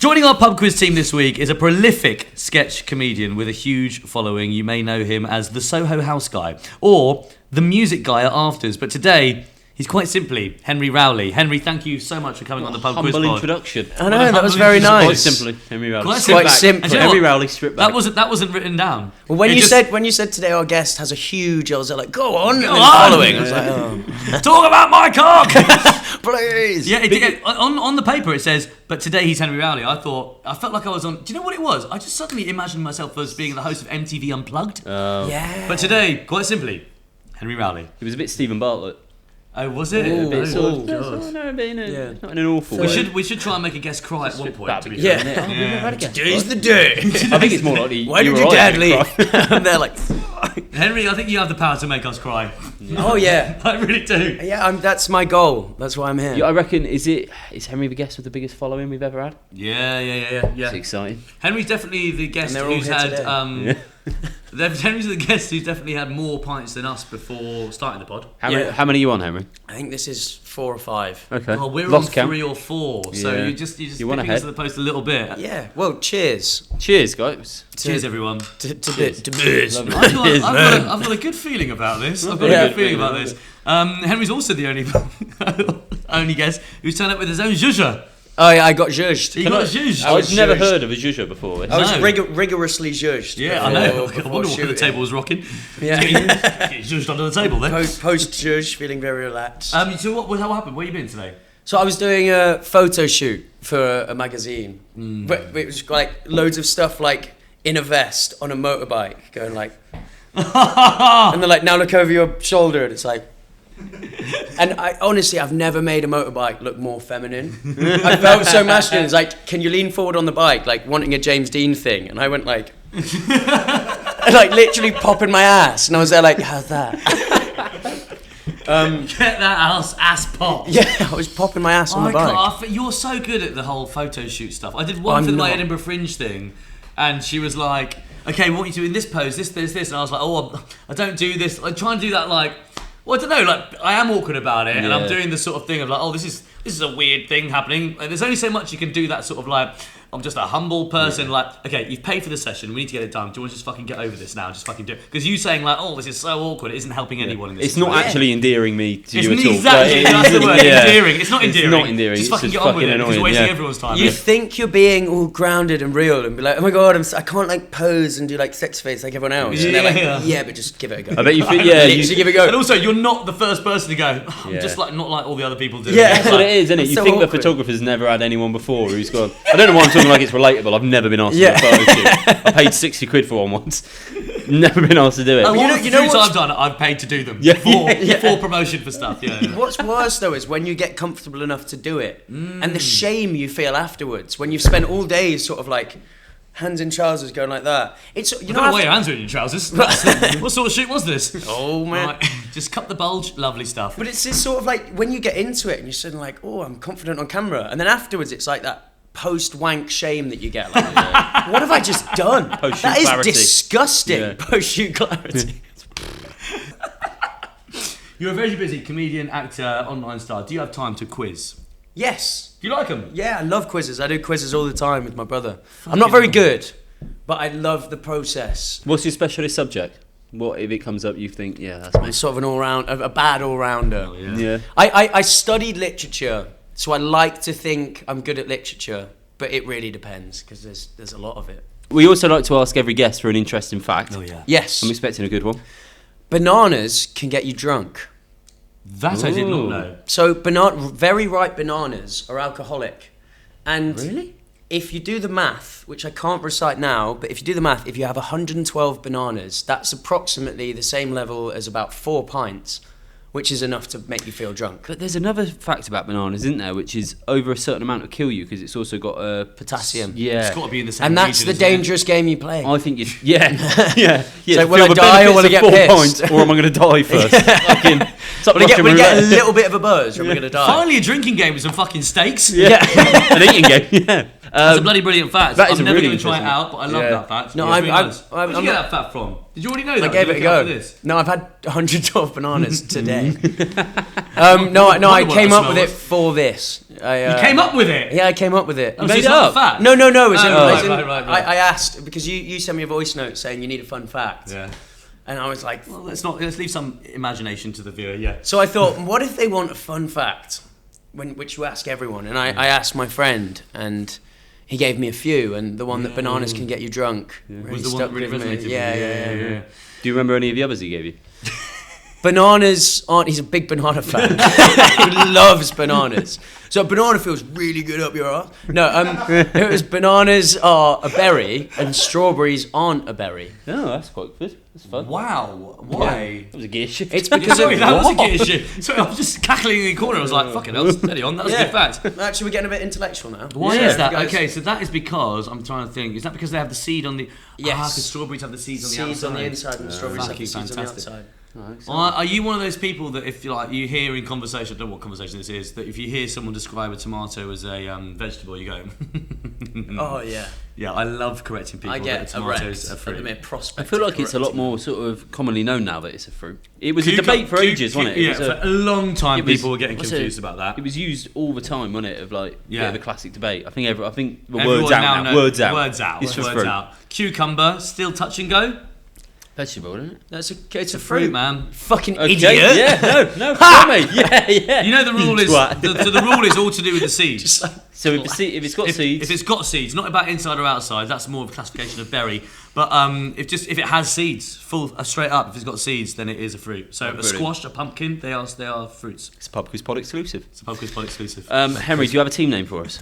Joining our pub quiz team this week is a prolific sketch comedian with a huge following. You may know him as the Soho House guy or the music guy at Afters, but today he's quite simply Henry Rowley. Henry, thank you so much for coming on the pub quiz pod. Humble introduction. I know, that was very nice. Quite simply, Henry Rowley. Quite simply. Henry Rowley, strip back. That wasn't written down. Well, when you said today our guest has a huge, I was like, go on, Go and on. following. I was like, oh, talk about my cock. please. Yeah, on the paper it says, but today he's Henry Rowley. I felt like I was on. Do you know what it was? I just suddenly imagined myself as being the host of MTV Unplugged. Yeah. But today, quite simply, Henry Rowley. It was a bit Stephen Bartlett. Oh, was it? A bit sort of. God. Not in an awful way. We should try and make a guest cry at one point. That'd be Yeah. good, isn't it? We've never had a guest Today's cry. the day. I think it's more likely. Why did were your right dad to leave? cry. And they're like, Henry, I think you have the power to make us cry. oh yeah. I really do. Yeah, that's my goal. That's why I'm here. Yeah, I reckon, is Henry the guest with the biggest following we've ever had? Yeah. It's exciting. Henry's definitely the guest And they're all who's here had. today. Henry's the guest who's definitely had more pints than us before starting the pod. How many are you on, Henry? I think this is 4 or 5. Okay. Well, we're Lost on count. 3 or 4, so Yeah. you just You want picking us ahead. to the post a little bit. Yeah. Well, cheers. Cheers, guys. Cheers, everyone. To booze. Lovely. I've got a good feeling about this. I've got a good feeling about this. Henry's also the only guest who's turned up with his own zhuzher. Oh yeah, I got zhuzhed. He got zhuzhed. I've never zhuzhed. heard of a zhuzher before. I was No. rigorously zhuzhed. Yeah, I know. I wonder what the table was rocking. Yeah. Get zhuzhed under the table then. Post zhuzh, feeling very relaxed. So what happened? Where you been today? So I was doing a photo shoot for a magazine. But it was like loads of stuff like in a vest on a motorbike, going like, and they're like, now look over your shoulder, and it's like. And I've never made a motorbike look more feminine. I felt so masculine. It's like, can you lean forward on the bike, like wanting a James Dean thing? And I went like, like literally popping my ass, and I was there like, how's that? Get that ass pop. Yeah, I was popping my ass on the bike. God, you're so good at the whole photo shoot stuff. I did one I'm for my not. Edinburgh Fringe thing, and she was like, okay, we want you to do in this pose, this, and I was like, oh, I don't do this. I try and do that like, well, I don't know, like, I am awkward about it, and I'm doing the sort of thing of like, oh, this is a weird thing happening. And there's only so much you can do that sort of like, I'm just a humble person, like, okay, you've paid for the session, we need to get it done. Do you want to just fucking get over this now? Just fucking do it. Because you saying like, oh, this is so awkward, it isn't helping anyone in this It's not situation. actually endearing me to you at all. Exactly, Like, that's the word, yeah. endearing. It's not endearing. It's not endearing. Just It's fucking just get on with fucking it, because you're annoying, wasting yeah. everyone's time. You think you're being all grounded and real and be like, oh my god, I can't like pose and do like sex face like everyone else. And they're like, yeah, but just give it a go. I bet you feel, Literally give it a go. And also, you're not the first person to go, oh, I'm Yeah. just like not like all the other people do. Yeah. That's what it is, isn't it? It's You so think the awkward. photographer's never had anyone before who's gone, I don't know why I'm talking like it's relatable, I've never been asked to do a photo shoot. I paid 60 quid for one once. Never been asked to do it. And you one know- of the you know few what's- times I've paid to do them. Yeah. For promotion for stuff. Yeah. What's worse though is when you get comfortable enough to do it and the shame you feel afterwards when you've spent all day sort of like hands in trousers going like that. It's you I know don't know why your hands are in your trousers. What sort of shoot was this? Oh man. Right, just cut the bulge. Lovely stuff. But it's this sort of like when you get into it and you're suddenly like, oh, I'm confident on camera, and then afterwards it's like that post-wank shame that you get. Like, what have I just done? Post-shoot That is clarity. disgusting. Yeah. Post-shoot clarity. You're a very busy comedian, actor, online star. Do you have time to quiz? Yes. Do you like them? Yeah, I love quizzes. I do quizzes all the time with my brother. I'm not very good, but I love the process. What's your specialist subject? What if it comes up you think, yeah, that's me? I'm sort of an all-round, a bad all-rounder. Yeah. I studied literature, so I like to think I'm good at literature, but it really depends because there's a lot of it. We also like to ask every guest for an interesting fact. Oh yeah. Yes, I'm expecting a good one. bananas can get you drunk. That I did not Ooh. know. So very ripe bananas are alcoholic, and Really? if you do the math, which I can't recite now, but if you do the math, if you have 112 bananas, that's approximately the same level as about 4 pints, which is enough to make you feel drunk. But there's another fact about bananas, isn't there, which is over a certain amount will kill you because it's also got Potassium. Yeah. It's got to be in the same And that's region, the isn't it? dangerous game you play. I think yeah. So to will feel I the die or will I benefits get of 4 pissed? pints, or am I going to die first? Fucking, it's like Will I get Russian a roulette. little bit of a buzz or am I going to die? Finally, a drinking game with some fucking steaks. Yeah, an eating game. Yeah. That's a bloody brilliant fact. That is I'm a never really going to try it interesting- out, but I love that fact. No, It's really I'm- nice. I'm- Where'd you get that fact from? Did you already know that? I gave Did it a you look out go. for this? No, I've had 112 bananas today. No, I what came the up with smell it for this. You came up with it? Yeah, I came up with it. Oh, so made it's it not up? a fact? No. As in, Oh, as in, right. I asked because you sent me a voice note saying you need a fun fact, Yeah. and I was like, Well, let's leave some imagination to the viewer. Yeah. so I thought, what if they want a fun fact, which you ask everyone? And I asked my friend, and he gave me a few, and the one that bananas can get you drunk really Was the one stuck that really with me. resonated with Yeah. you? Do you remember any of the others he gave you? Bananas aren't. He's a big banana fan. He loves bananas. So a banana feels really good up your ass. No, it was bananas are a berry and strawberries aren't a berry. Oh, that's quite good. That's fun. Wow. Why? That was a gear shift. It's because Sorry, of that was a gear shit. Sorry, I was just cackling in the corner. I was like, fucking hell, steady on. That was a good fact. Actually, we're getting a bit intellectual now. Why Yeah, is that? guys. Okay, so that is because I'm trying to think. Is that because they have the seed on the? Yes. because strawberries have the seeds on the Seeds outside. on the inside and the strawberries have the Fucking seeds on the fantastic. outside. Are you one of those people that if you hear in conversation, I don't know what conversation this is, that if you hear someone describe a tomato as a vegetable, you go, Oh yeah. yeah, I love correcting people I that get a tomato is a erect. fruit. I I feel like it's a lot more sort of commonly known now that it's a fruit. It was a debate for ages, wasn't it? Yeah, for a long time it was- people were getting what's confused it? about that. It was used all the time, wasn't it? Of like, Yeah. the classic debate. I think the Everyone word's out now now. knows- Words out. Words out. It's for Words fruit. out. Cucumber, still touch and go. Vegetable, isn't it? It's a Fruit, fruit, man. Fucking Okay, idiot. Yeah, no, tell me. Yeah. You know the rule is Twat. the rule is all to do with the seeds. So if it's got seeds, If it's got seeds, not about inside or outside, that's more of a classification of berry. But if it has seeds, straight up, if it's got seeds, then it is a fruit. So a brilliant. squash, a pumpkin, they are fruits. it's a Pub Quiz Pod exclusive. It's a pub quiz pod exclusive. Henry, do you have a team name for us?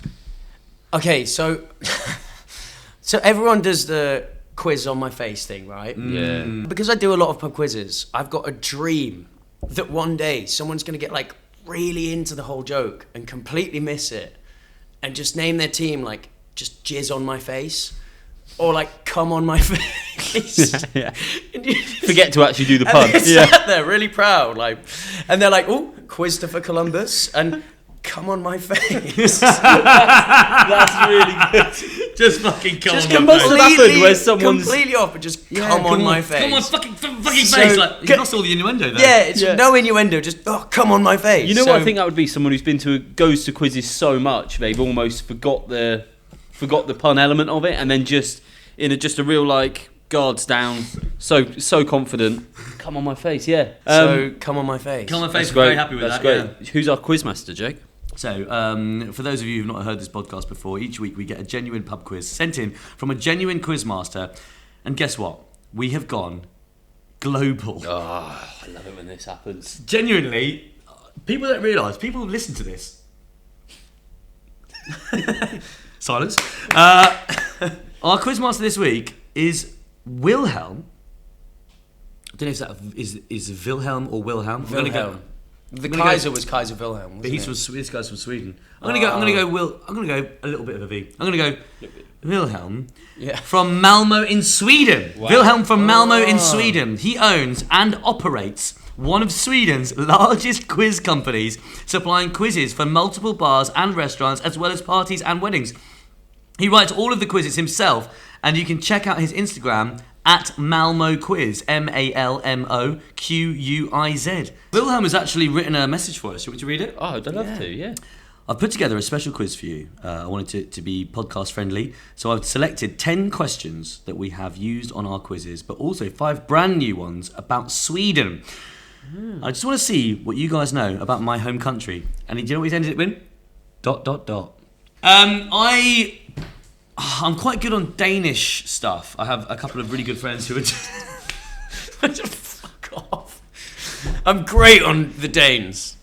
Okay, so everyone does the quiz on my face thing, right? Yeah. Because I do a lot of pub quizzes, I've got a dream that one day someone's going to get like really into the whole joke and completely miss it and just name their team like just jizz on my face or like come on my face. Yeah. And you- Forget to actually do the and pun. they're Yeah. sat there really proud, like, and they're like, "Oh, Christopher Columbus," and come on my face. That's really good. Just fucking come Just on my face. must have happened where someone's- completely off, but just come on my face. Come on, fucking So, face. Like, you get- lost all the innuendo there. Yeah, it's Yeah. no innuendo. Just come on my face. You know So- what I think that would be? Someone who's been goes to quizzes so much they've almost forgot the pun element of it, and then just in a real like guards down, so confident. Come on my face, yeah. So come on my face. Come on my That's face. great. Very happy with That's that. great. Who's our quizmaster, Jake? So, for those of you who've not heard this podcast before, each week we get a genuine pub quiz sent in from a genuine quizmaster. And guess what? We have gone global. Oh, I love it when this happens. Genuinely, people don't realise, people listen to this. Silence. Our quizmaster this week is Wilhelm. I don't know if that is Wilhelm or Wilhelm. I'm gonna go- Wilhelm. The I'm gonna Kaiser go- was Kaiser Wilhelm. Wasn't He's it? from this guy's from Sweden. I'm gonna go a little bit of a V. I'm gonna go Wilhelm Yeah. from Malmö in Sweden. Wilhelm from Malmö in Sweden. He owns and operates one of Sweden's largest quiz companies, supplying quizzes for multiple bars and restaurants, as well as parties and weddings. He writes all of the quizzes himself, and you can check out his Instagram at Malmö Quiz, MALMOQUIZ. Wilhelm has actually written a message for us. You want me to read it? Oh, I'd love to, yeah. I've put together a special quiz for you. I wanted it to be podcast friendly, so I've selected 10 questions that we have used on our quizzes, but also 5 brand new ones about Sweden. I just want to see what you guys know about my home country. And do you know what he's ended it with? ... I'm quite good on Danish stuff. I have a couple of really good friends who are... Fuck off. I'm great on the Danes.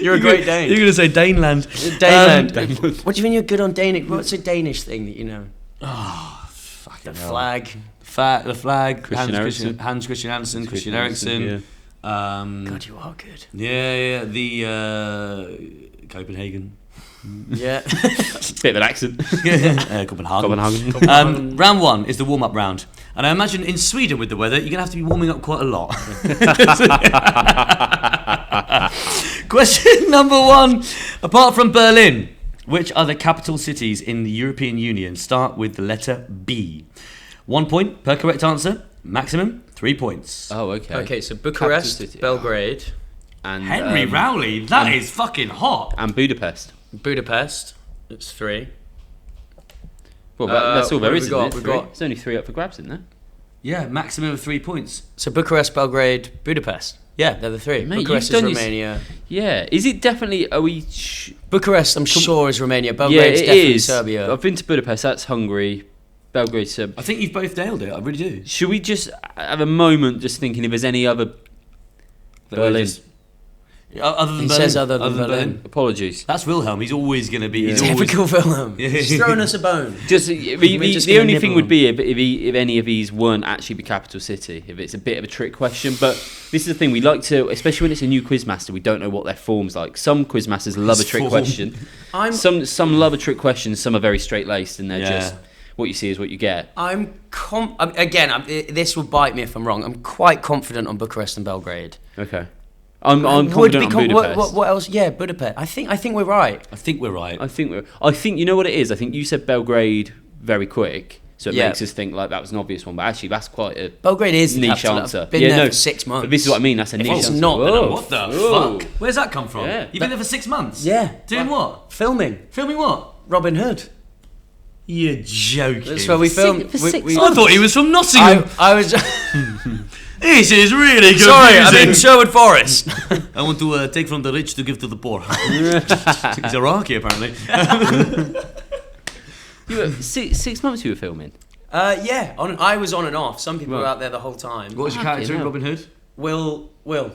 You're a great Dane. You're going to say Daneland. Daneland. What do you mean you're good on Danish? What's a Danish thing that you know? Fucking The hell. flag. The flag. Christian Eriksen. Hans Christian Andersen. Christian Eriksen, Eriksen. God, you are good. Yeah. The Copenhagen. Yeah. Bit of an accent. Copenhagen. Round 1 is the warm-up round. And I imagine in Sweden with the weather, you're going to have to be warming up quite a lot. Question number 1. Apart from Berlin, Which other capital cities in the European Union start with the letter B? 1 point per correct answer. Maximum 3 points. Oh, okay. Okay, so Bucharest, Capital city. Belgrade, And Henry Rowley, that is fucking hot. and Budapest. Budapest. That's 3. Well, that's all what there have is, we isn't got? it? We've Three. got- There's only 3 up for grabs, isn't there? Yeah, maximum of 3 points. So Bucharest, Belgrade, Budapest. Yeah, they're the 3. Mate, Bucharest you've is done your- Romania. Yeah. Is it definitely? Are we? Bucharest, I'm sure, is Romania. Yeah, Belgrade's it definitely is. Serbia. I've been to Budapest. That's Hungary. Belgrade, Serbia. I think you've both nailed it. I really do. Should we just have a moment, just thinking if there's any other Berlin? Other than He Berlin. says other than Berlin. Apologies. That's Wilhelm. He's always going to be. He's always, Typical Wilhelm. Yeah. He's throwing us a bone. Just We're just the gonna only nibble thing would on. be if any of these weren't actually the capital city. If it's a bit of a trick question, but this is the thing we like to, especially when it's a new quizmaster, we don't know what their form's like. Some quizmasters love a trick form. question. I'm Some love a trick question. Some are very straight laced, and they're Yeah. just what you see is what you get. this will bite me if I'm wrong. I'm quite confident on Bucharest and Belgrade. Okay, I'm Would confident be on Budapest. what else? Yeah, Budapest. I think we're right. I think we're right. I think you know what it is. I think you said Belgrade very quick, so it Yeah. makes us think like that was an obvious one. But actually, that's quite a Belgrade is the niche capital. answer. I've been Yeah, there no, for 6 months. But this is what I mean. That's a If niche it's answer. not, then Whoa. What the Whoa. fuck? Where's that come from? Yeah. You've been there for 6 months? Yeah. Doing what? Filming Filming what? Robin Hood. You're joking. That's where we filmed. for 6 we- I thought he was from Nottingham. I was This is really confusing. sorry. I'm in Sherwood Forest. I want to take from the rich to give to the poor. He's Iraqi, apparently. You were 6 months you were filming. Yeah. I was on and off. Some people were out there the whole time. What was your character in hell. Robin Hood? Will. Wilhelm.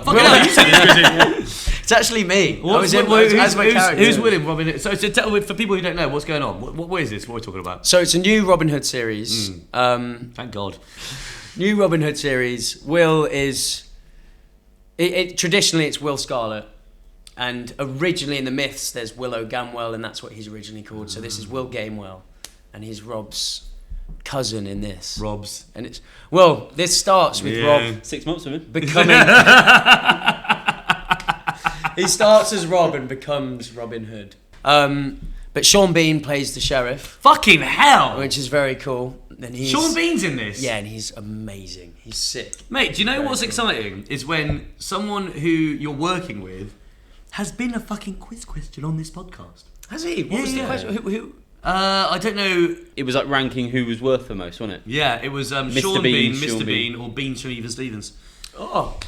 Fucking hell, you said it. It's actually me. I was in Who's, as my character. who's William Robin Hood? So tell, for people who don't know, what's going on? What is this? What are we talking about? So it's a new Robin Hood series. Thank God. New Robin Hood series. Will is traditionally it's Will Scarlet, and originally in the myths there's Willow Gamwell, and that's what he's originally called. So this is Will Gamewell, and he's Rob's cousin in this. Rob's. And it's this starts with Rob 6 months of it. becoming. He starts as Rob and becomes Robin Hood. But Sean Bean plays the sheriff, Fucking hell! which is very cool. Then he's Sean Bean's in this? Yeah, and he's amazing. He's sick. Mate, do you know Very what's cool. exciting? Is when someone who you're working with has been a fucking quiz question on this podcast. Has he? What was the Yeah. question? Who? I don't know. It was like ranking who was worth the most, wasn't it? Yeah, it was Sean Mr. Bean, Bean, Mr. Sean Bean, Bean. or Beans from Even Stevens. Oh,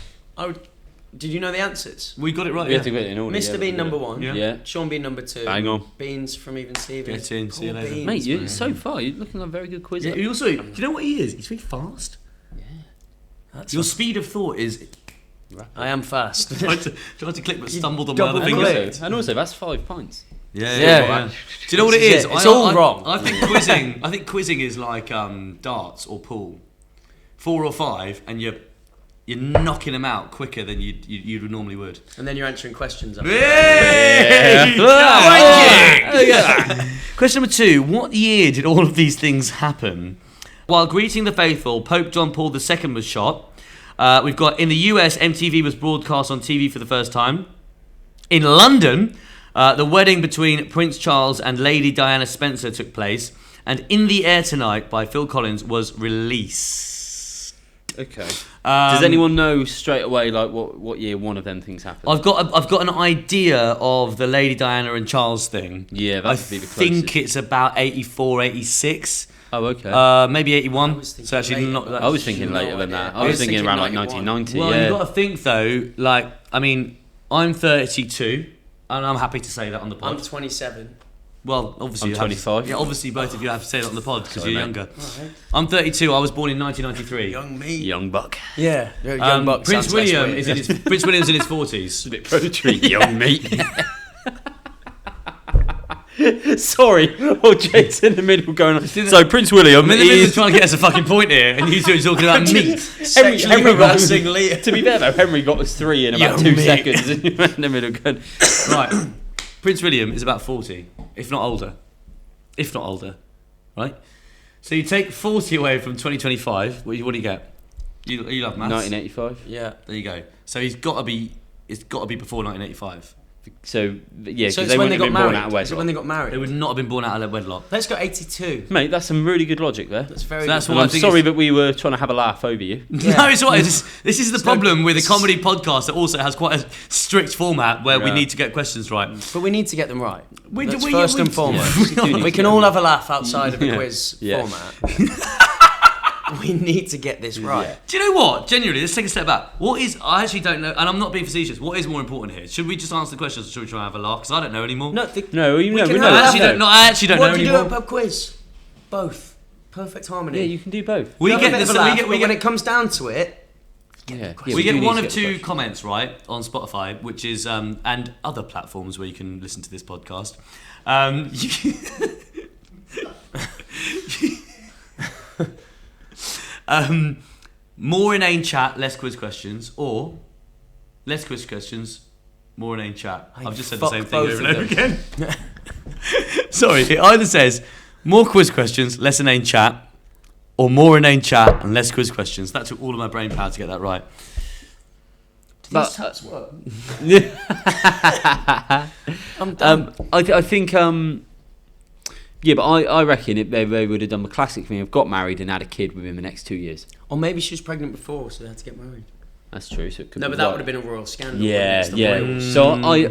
did you know the answers? We got it right. We Yeah. have to get it in order. Mr. yeah, Bean we number did. 1. Yeah. Yeah. Sean Bean number 2. Bang on. Beans from Even Stevens. Get in, see you Poor later. Beans, Mate, you man. so far you're looking like a very good quiz. Yeah, you also, do you know what he is? He's very fast. That's Your fine. speed of thought is. I am fast. tried to click, but stumbled on my double other clicked. fingers. And also, that's 5 points. Yeah. Do you know what it This is? is it. It's all wrong. I think quizzing. I think quizzing is like darts or pool. 4 or 5, and you're knocking them out quicker than you normally would. And then you're answering questions. Hey! Yeah. Question number 2. What year did all of these things happen? While greeting the faithful, Pope John Paul II was shot. We've got in the US, MTV was broadcast on TV for the first time. In London, the wedding between Prince Charles and Lady Diana Spencer took place. And In the Air Tonight by Phil Collins was released. Okay. Does anyone know straight away like what year one of them things happened? I've got an idea of the Lady Diana and Charles thing. Yeah, that I would be the think closest. it's about 84, 86. Oh, okay. Maybe 81. was thinking So actually later, not but that. I was thinking no later than idea. that. I I was was thinking thinking around like 91. 1990. Well, yeah. you've got to think though, like, I mean, I'm 32, and I'm happy to say that on the pod. I'm 27. Well, obviously I'm you have- 25. Yeah, obviously both of you have to say that on the pod because Sorry, you're mate. younger. I'm 32. I was born in 1993. Young me. Young buck. Yeah. Young buck Prince sounds less William weird. is in his Prince William's in his 40s. A bit predatory, young mate. Sorry, or Jake's in the middle going on. So Prince William I'm in the middle of is. trying to get us a fucking point here, and you two are talking about meat. Sexually Henry harassing got- Leah. To be fair though, Henry got us 3 in about Young 2 mate. seconds, and you went in the middle going. Right, Prince William is about 40, if not older. If not older, right? So you take 40 away from 2025. What do you get? You love maths. 1985. Yeah. There you go. So it's got to be before 1985. If So yeah, because So it's they when wouldn't they have got been born married. out of Is it when they wedlock. got married? They would not have been born out of wedlock. Let's go 82. Mate, that's some really good logic there. That's very. So that's good. why And I I'm think sorry it's- that we were trying to have a laugh over you. Yeah. No, it's all right. This is the problem with a it's- comedy podcast that also has quite a strict format where we Yeah. need to get questions right. But we need to get them right. That's we- first we- and foremost. Yeah, we do need We to can get all them have a laugh outside of the Yeah. quiz Yeah. format. We need to get this right. Yeah. Do you know what? Genuinely, let's take a step back. What is? I actually don't know, and I'm not being facetious. What is more important here? Should we just answer the questions, or should we try and have a laugh? Because I don't know anymore. No, No, We can we have know. I a actually laugh. don't know. I actually don't what know do you do anymore. at pub quiz? Both. Perfect harmony. Yeah, you can do both. We Have a get bit this. of a We laugh, get. but We when get. it comes down to it, Yeah, We do get need one to of get the two questions. comments right on Spotify, which is and other platforms where you can listen to this podcast. More inane chat, less quiz questions, or less quiz questions, more inane chat. I've just said the fuck same thing both over and of over again. Sorry, it either says more quiz questions, less inane chat, or more inane chat and less quiz questions. That took all of my brain power to get that right. But- these tats work. I'm done. I think. Yeah, but I reckon they would have done the classic thing of got married and had a kid within the next 2 years. Or maybe she was pregnant before, so they had to get married. That's true. So it could No, be but that right. would have been a royal scandal. Yeah, wouldn't it? yeah. It's the Wales.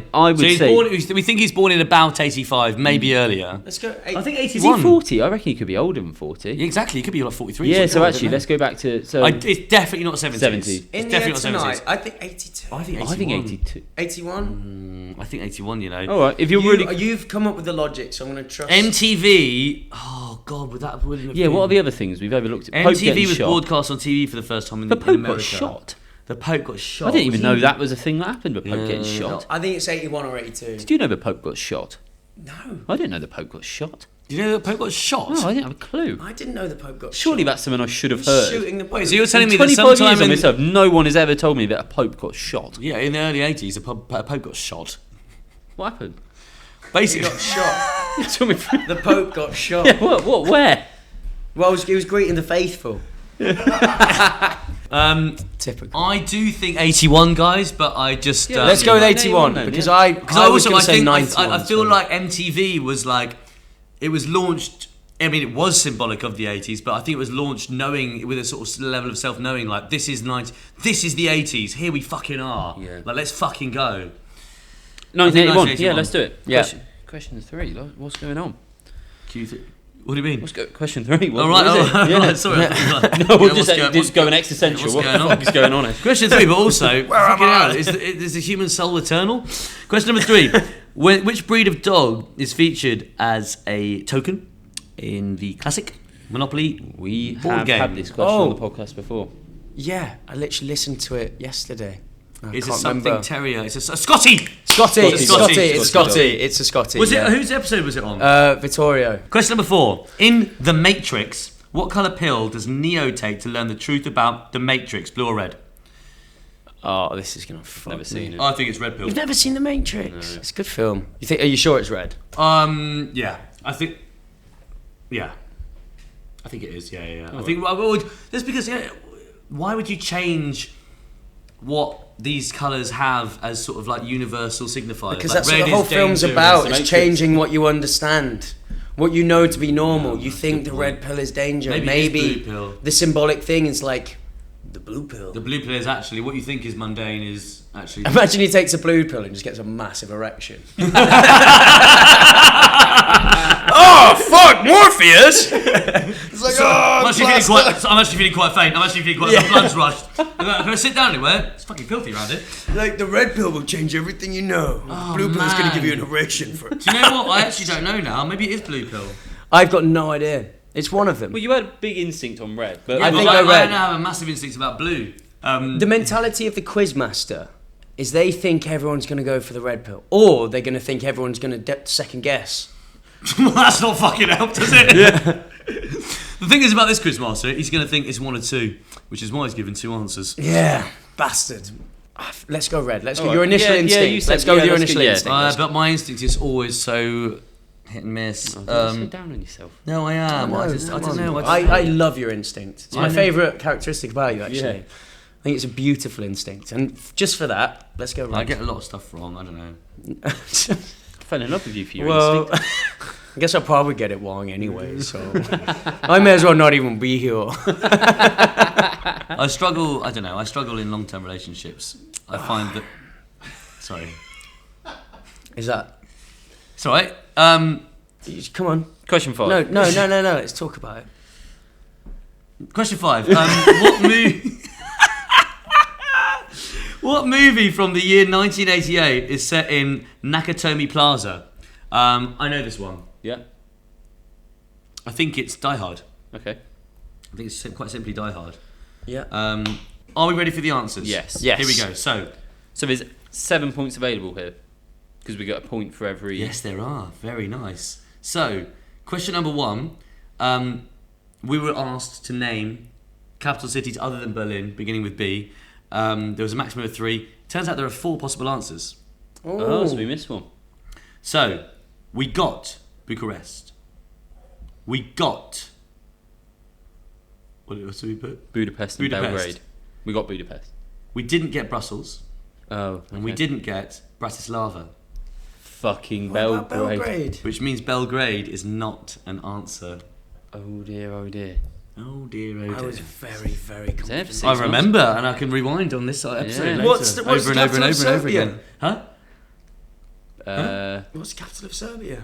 So I would So he's say. born, we think he's born in about 85, maybe earlier. Let's go. I think Is he 81. 40? I reckon he could be older than 40. Yeah, exactly, he could be like 43. Yeah, so older, actually, mate. let's go back to. So It's definitely not 70s. 70. It's In the definitely end not tonight, 70s. I think 82. I think 81. I think 82. 81? I think 81, you know. All right, if you're really. You've come up with the logic, so I'm going to trust. MTV, oh God, would that wouldn't have Yeah, been- what are the other things we've overlooked? Pope MTV getting was shot. broadcast on TV for the first time in, The in Pope America. got shot. The Pope got shot. I didn't even Was know he- that was a thing that happened. The Pope getting Yeah. shot. I think it's 81 or 82. Did you know the Pope got shot? No. I didn't know the Pope got shot. Do you know the Pope got shot? No, I didn't have a clue. I didn't know the Pope got Surely shot. that's something I should have He was heard. shooting the Pope. Wait, so you're telling me that 25 sometime years on in... this earth, no one has ever told me that a Pope got shot. Yeah, in the early 80s, a Pope got shot. What happened? He Basically... got shot. Tell me through. The Pope got shot. Yeah, what, where? Well, he was greeting the faithful. Typical. I do think 81, guys, but I just... Yeah, Let's go with Name 81 one then, because yeah. I Because I was also going I to say think 91. I feel like MTV was like it was launched. I mean, it was symbolic of the 80s, but I think it was launched knowing with a sort of level of self-knowing, like this is this is the 80s. Here we fucking are. Yeah. Like let's fucking go. 1981. 1981. Yeah, let's do it. Yeah. Question 3. What's going on? What do you mean? Question 3. What, All what right, is it? all Yeah. right, sorry. No, we'll just go an existential. what's What going the on? fuck is going on here? Question 3, but also, fucking hell, is the human soul eternal? Question number 3. Which breed of dog is featured as a token in the classic Monopoly We board have game? had this question on the podcast before. Yeah, I literally listened to it yesterday. I It's a can't something remember. terrier. It's a Scotty. Scotty. It's Scotty. It's Scotty. Scotty. It's a Scotty. Was yeah. it? Whose episode was it on? Vittorio. Question number 4. In The Matrix, what colour pill does Neo take to learn the truth about the Matrix, blue or red? Oh, this is gonna fuck Never seen me. it. I think it's red pill. You've never seen The Matrix? It's a good film. You think? Are you sure it's red? Yeah. I think it is. Yeah. I think just because why would you change what these colours have as sort of like universal signifiers? Because like that's what red the whole is film's danger, about. red is- It's changing what you understand, what you know to be normal. You think the red pill is danger. Maybe Maybe it is blue pill. the symbolic thing is like the blue pill. The blue pill is actually what you think is mundane is actually. Imagine he takes a blue pill and just gets a massive erection. Oh fuck, Morpheus! It's like, I'm actually feeling quite faint. I'm actually feeling quite. My blood's rushed. Can I sit down anywhere? It's fucking filthy around here. like the red pill will change everything you know. Oh, blue pill's man. gonna give you an erection for it. Do you know what? I actually don't know now. Maybe it is blue pill. I've got no idea. It's one of them. Well, you had a big instinct on red, but I But think I I read. now have a massive instinct about blue. The mentality of the quizmaster is they think everyone's going to go for the red pill, or they're going to think everyone's going to second guess. Well, that's not fucking help, does it? Yeah. The thing is about this quizmaster, he's going to think it's 1 or 2, which is why he's given 2 answers. Yeah, bastard. Let's go red. Let's go. All Your right. initial Yeah, instinct. you said- Let's go with yeah, your that's initial good, yeah. instinct. But my instinct is always so hit and miss. Slow down on yourself. No, I am. I don't know. I love your instinct. It's my favourite characteristic about you, actually. I think it's a beautiful instinct, and just for that, let's go. I get a lot of stuff wrong. I don't know. I fell in love with you for your Well, instinct. I guess I'll probably get it wrong anyway, so I may as well not even be here. I struggle. I don't know. I struggle in long-term relationships. I find that. Sorry. Is that? It's all right. Come on. Question 5. No. Let's talk about it. Question 5. What movie from the year 1988 is set in Nakatomi Plaza? I know this one. Yeah. I think it's Die Hard. Okay. I think it's quite simply Die Hard. Yeah. Are we ready for the answers? Yes. Yes. Here we go. So there's 7 points available here because we got a point for every. yes, there are. Very nice. So, question number 1. We were asked to name capital cities other than Berlin, beginning with B. There was a maximum of 3. Turns out there are 4 possible answers. Oh, so we missed one. So, we got Bucharest. We got... What else did we put? Budapest and Budapest. Belgrade. We got Budapest. We didn't get Brussels. Oh, And we didn't get Bratislava. Fucking What about Belgrade. Belgrade? Which means Belgrade is not an answer. Oh dear, oh dear. Oh dear, oh dear. I was very, very Is there confident. six I months? remember, and I can rewind on this episode Yeah. later. What's the over and over and capital of over and over Serbia? again. Huh? What's the capital of Serbia?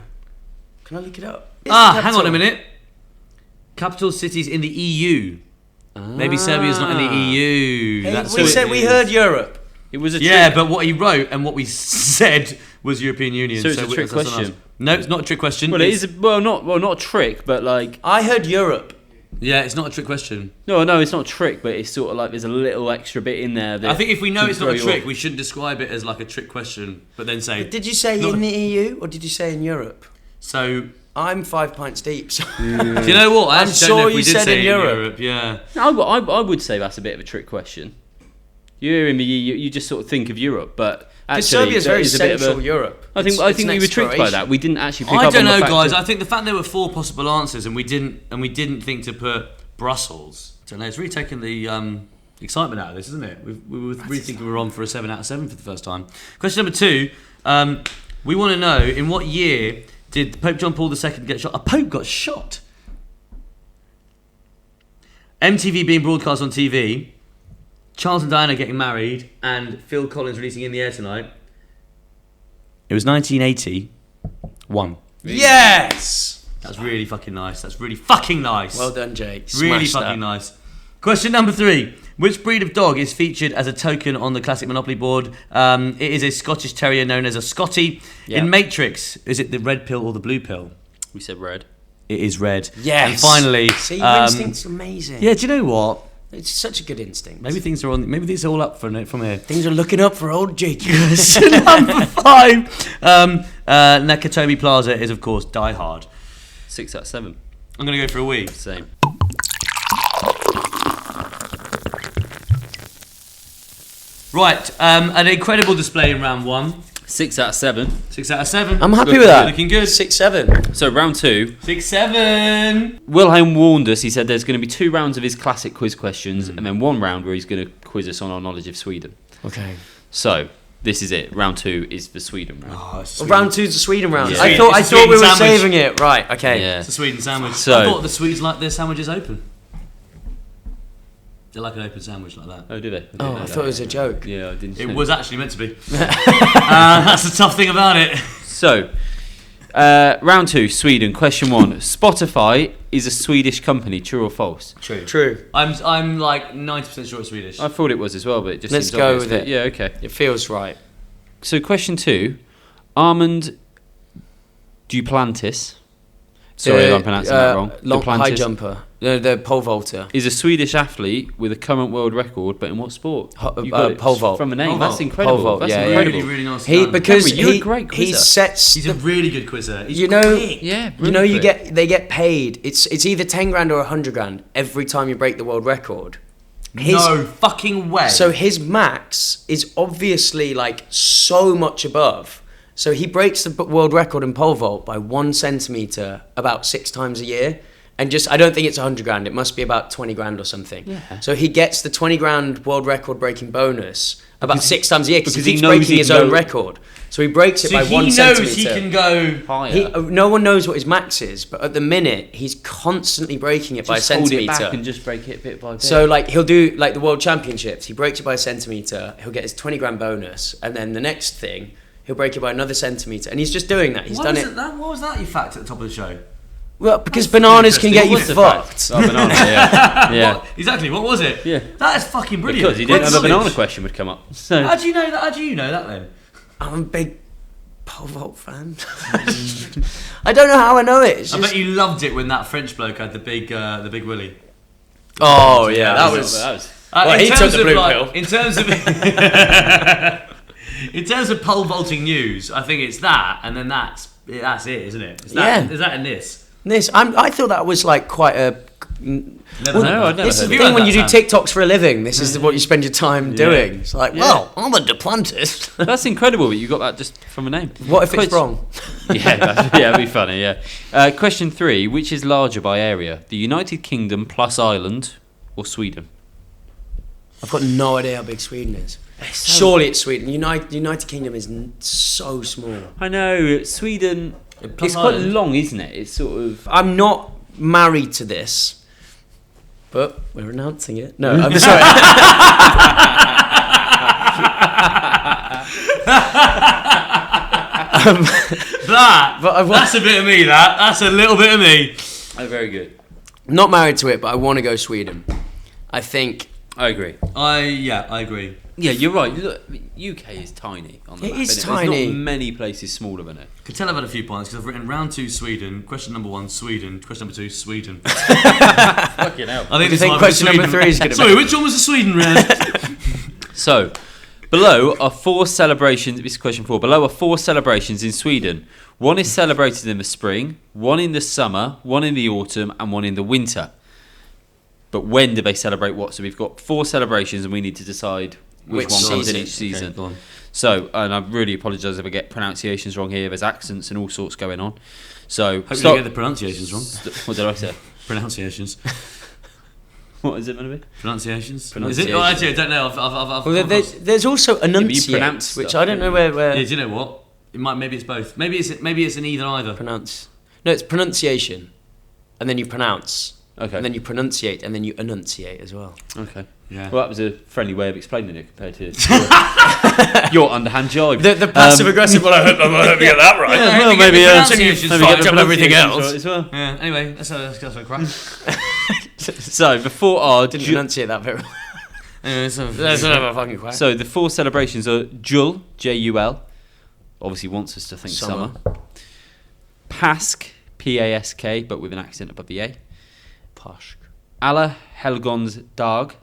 Can I look it up? Hang on a minute. Capital cities in the EU. Maybe Serbia's not in the EU. Hey, That's we what said it we is. heard Europe. It was a Yeah, trick. but what he wrote and what we said was European Union. So it's a trick that's on us. question. No, it's not a trick question. Well, it It's- is. Not a trick, but like. I heard Europe. Yeah, it's not a trick question. No, it's not a trick, but it's sort of like there's a little extra bit in there. That I think if we know can it's not throw a you trick, off. we shouldn't describe it as like a trick question, but then say. Did you say Not- in the EU or did you say in Europe? So, I'm 5 pints deep. So do you know what? I I'm actually don't know sure if we you did said say in Europe. Yeah. I would say that's a bit of a trick question. You're in the EU, you just sort of think of Europe, but actually Serbia's there very is a bit of central a. Europe. I think It's we were next tricked by Croatia. that. We didn't actually pick I up don't on the know, fact guys. that- I think the fact there were 4 possible answers and we didn't think to put Brussels. I don't know. It's really taken the excitement out of this, isn't it? We were really thinking we were on for a 7 out of 7 for the first time. Question number 2. We want to know, in what year did Pope John Paul II get shot? A pope got shot. MTV being broadcast on TV, Charles and Diana getting married, and Phil Collins releasing In the Air Tonight. It was 1981. Yes! That's really fucking nice. That's really fucking nice. Well done, Jake. Really Smashed fucking that. nice. Question number 3. Which breed of dog is featured as a token on the classic Monopoly board? It is a Scottish Terrier known as a Scottie. Yeah. In Matrix, is it the red pill or the blue pill? We said red. It is red. Yes. And finally, See, your instinct's amazing. yeah. Do you know what? It's such a good instinct. Maybe things are on. Maybe these are all up from here. Things are looking up for old Jake. So number 5. Nakatomi Plaza is of course Die Hard. 6 out of 7. I'm gonna go for a wee. Same. Right. An incredible display in round 1. 6 out of 7. 6 out of 7. I'm happy with that. Looking good. 6-7. So round 2. 6-7. Wilhelm warned us. He said there's going to be 2 rounds of his classic quiz questions, and then 1 round where he's going to quiz us on our knowledge of Sweden. Okay. So this is it. Round 2 is the Sweden round. Oh, it's Well, round 2's the Sweden round. Yeah. I thought It's a we were Sweden sandwich. saving it. Right. Okay. Yeah. It's a Sweden sandwich. So- I thought the Swedes like their sandwiches open. They like an open sandwich like that. Oh, do they? Oh, I thought it was a joke. Yeah, I didn't. It know. was actually meant to be. That's the tough thing about it. So, round 2, Sweden. Question 1. Spotify is a Swedish company. True or false? True. I'm like 90% sure it's Swedish. I thought it was as well, but it just Let's seems go obvious with that- it. Yeah. Okay. It feels right. So, question 2. Armand Duplantis. Sorry if I'm pronouncing that wrong. High Duplantis jumper. The pole vaulter. is a Swedish athlete with a current world record, but in what sport? You got it Pole vault. from a name. Pole That's vault. incredible. Pole vault, That's yeah, yeah. incredible. Really, really nice. He because Henry, you're he a great he quizzer. sets He's the, a really good quizzer. He's you know quick. Yeah, you know you brilliant. they get paid. It's either 10 grand or 100 grand every time you break the world record. No fucking way. So his max is obviously like so much above. So he breaks the world record in pole vault by 1 centimeter about 6 times a year. And just, I don't think it's 100 grand. It must be about 20 grand or something. Yeah. So he gets the 20 grand world record breaking bonus about 6 times a year because he keeps knows breaking he his can own go- record. So he breaks it So by he 1 knows centimetre. he can go. Higher. No one knows what his max is, but at the minute he's constantly breaking it by a Just hold it centimetre. back and just break it bit by bit. So like he'll do like the World Championships. He breaks it by a centimetre. He'll get his 20 grand bonus, and then the next thing he'll break it by another centimetre. And he's just doing that. He's done it. What was that you fact at the top of the show? Well, because bananas can get you What's the fact? fucked. Oh, banana, yeah. Yeah. What? Exactly. What was it? Yeah. That is fucking brilliant. Because he didn't Great have a banana knowledge. question would come up. So How do you know that? How do you know that then? I'm a big pole vault fan. I don't know how I know it. It's I just- bet you loved it when that French bloke had the big willy. Oh yeah, that was. Well, in he took terms the of, blue like, pill. In terms of in terms of pole vaulting news, I think it's that, and then that's it, isn't it? Is that, Yeah. Is that in this? This I thought that was like quite a. Never No, heard I'd that. never This is heard the Have thing heard when you do that, Sam? TikToks for a living. This is what you spend your time doing. It's like, well, I'm a Duplantis. That's incredible that you got that just from a name. What if it's Quiz- wrong? Yeah, that'd be funny, yeah. Question 3. Which is larger by area? The United Kingdom plus Ireland or Sweden? I've got no idea how big Sweden is. Surely it's Sweden. United Kingdom is so small. I know, Sweden... Plus It's quite Ireland. long, isn't it? It's sort of... I'm not married to this, but we're announcing it. No, I'm sorry. That's a bit of me. That's a little bit of me. Oh, very good. Not married to it, but I want to go Sweden. I think I agree. I agree. Yeah, you're right. Look, UK is tiny on the It map. is isn't tiny. There's not many places smaller than it. Could tell I've had a few points because I've written round 2 Sweden, question number 1 Sweden, question number 2 Sweden. Fucking hell. I think you this think might be question number Sweden. 3 is going to Sorry, be. which one was the Sweden round? So, below are 4 celebrations. This is question 4. Below are 4 celebrations in Sweden. One is celebrated in the spring, one in the summer, one in the autumn, and one in the winter. But when do they celebrate what? So we've got 4 celebrations, and we need to decide which Which one comes in season. each season. Okay, go on. So, and I really apologise if I get pronunciations wrong here. There's accents and all sorts going on. So, Hope you stop. don't get the pronunciations wrong. What did I say? Pronunciations. What is it going to be? Pronunciations. Is it? Pronunciation. Oh, actually, I don't know. I've Well, there's also enunciate, pronounce which stuff, I don't know don't where yeah, do you know what? It might. Maybe it's both. Maybe it's an either. pronounce. No, it's pronunciation, and then you pronounce, Okay. and then you pronunciate, and then you enunciate as well. Okay. Yeah. Well, that was a friendly way of explaining it compared to your underhand jibe. The passive aggressive. Well, I hope you get that right. Yeah, well, Maybe get maybe the maybe pronunciations get right. the Up everything pronunciations else. right as well. Yeah. Anyway, let's have a crack. So the 4 are Didn't Ju- pronunciate that very well. Anyway, let's Let's have a fucking quack. so the 4 celebrations are Jul, Jul, obviously wants us to think summer. Pask, Pask, but with an accent above the A. Posh. Alla Helgons Dag,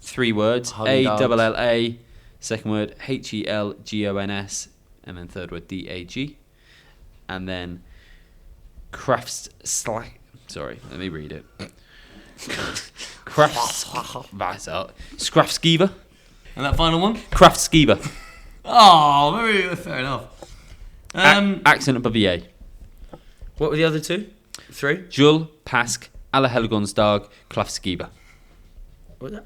3 words. Helgondags. A-double-L-A, second word Helgons, and then third word DAG. And then sorry, let me read it. Kraftskeever. And that final one? Kraftskeever. Oh, very fair enough. Accent above the A. What were the other 2? 3? Jul, Pask, Alla Helgons Dag, Kraftskeever. What was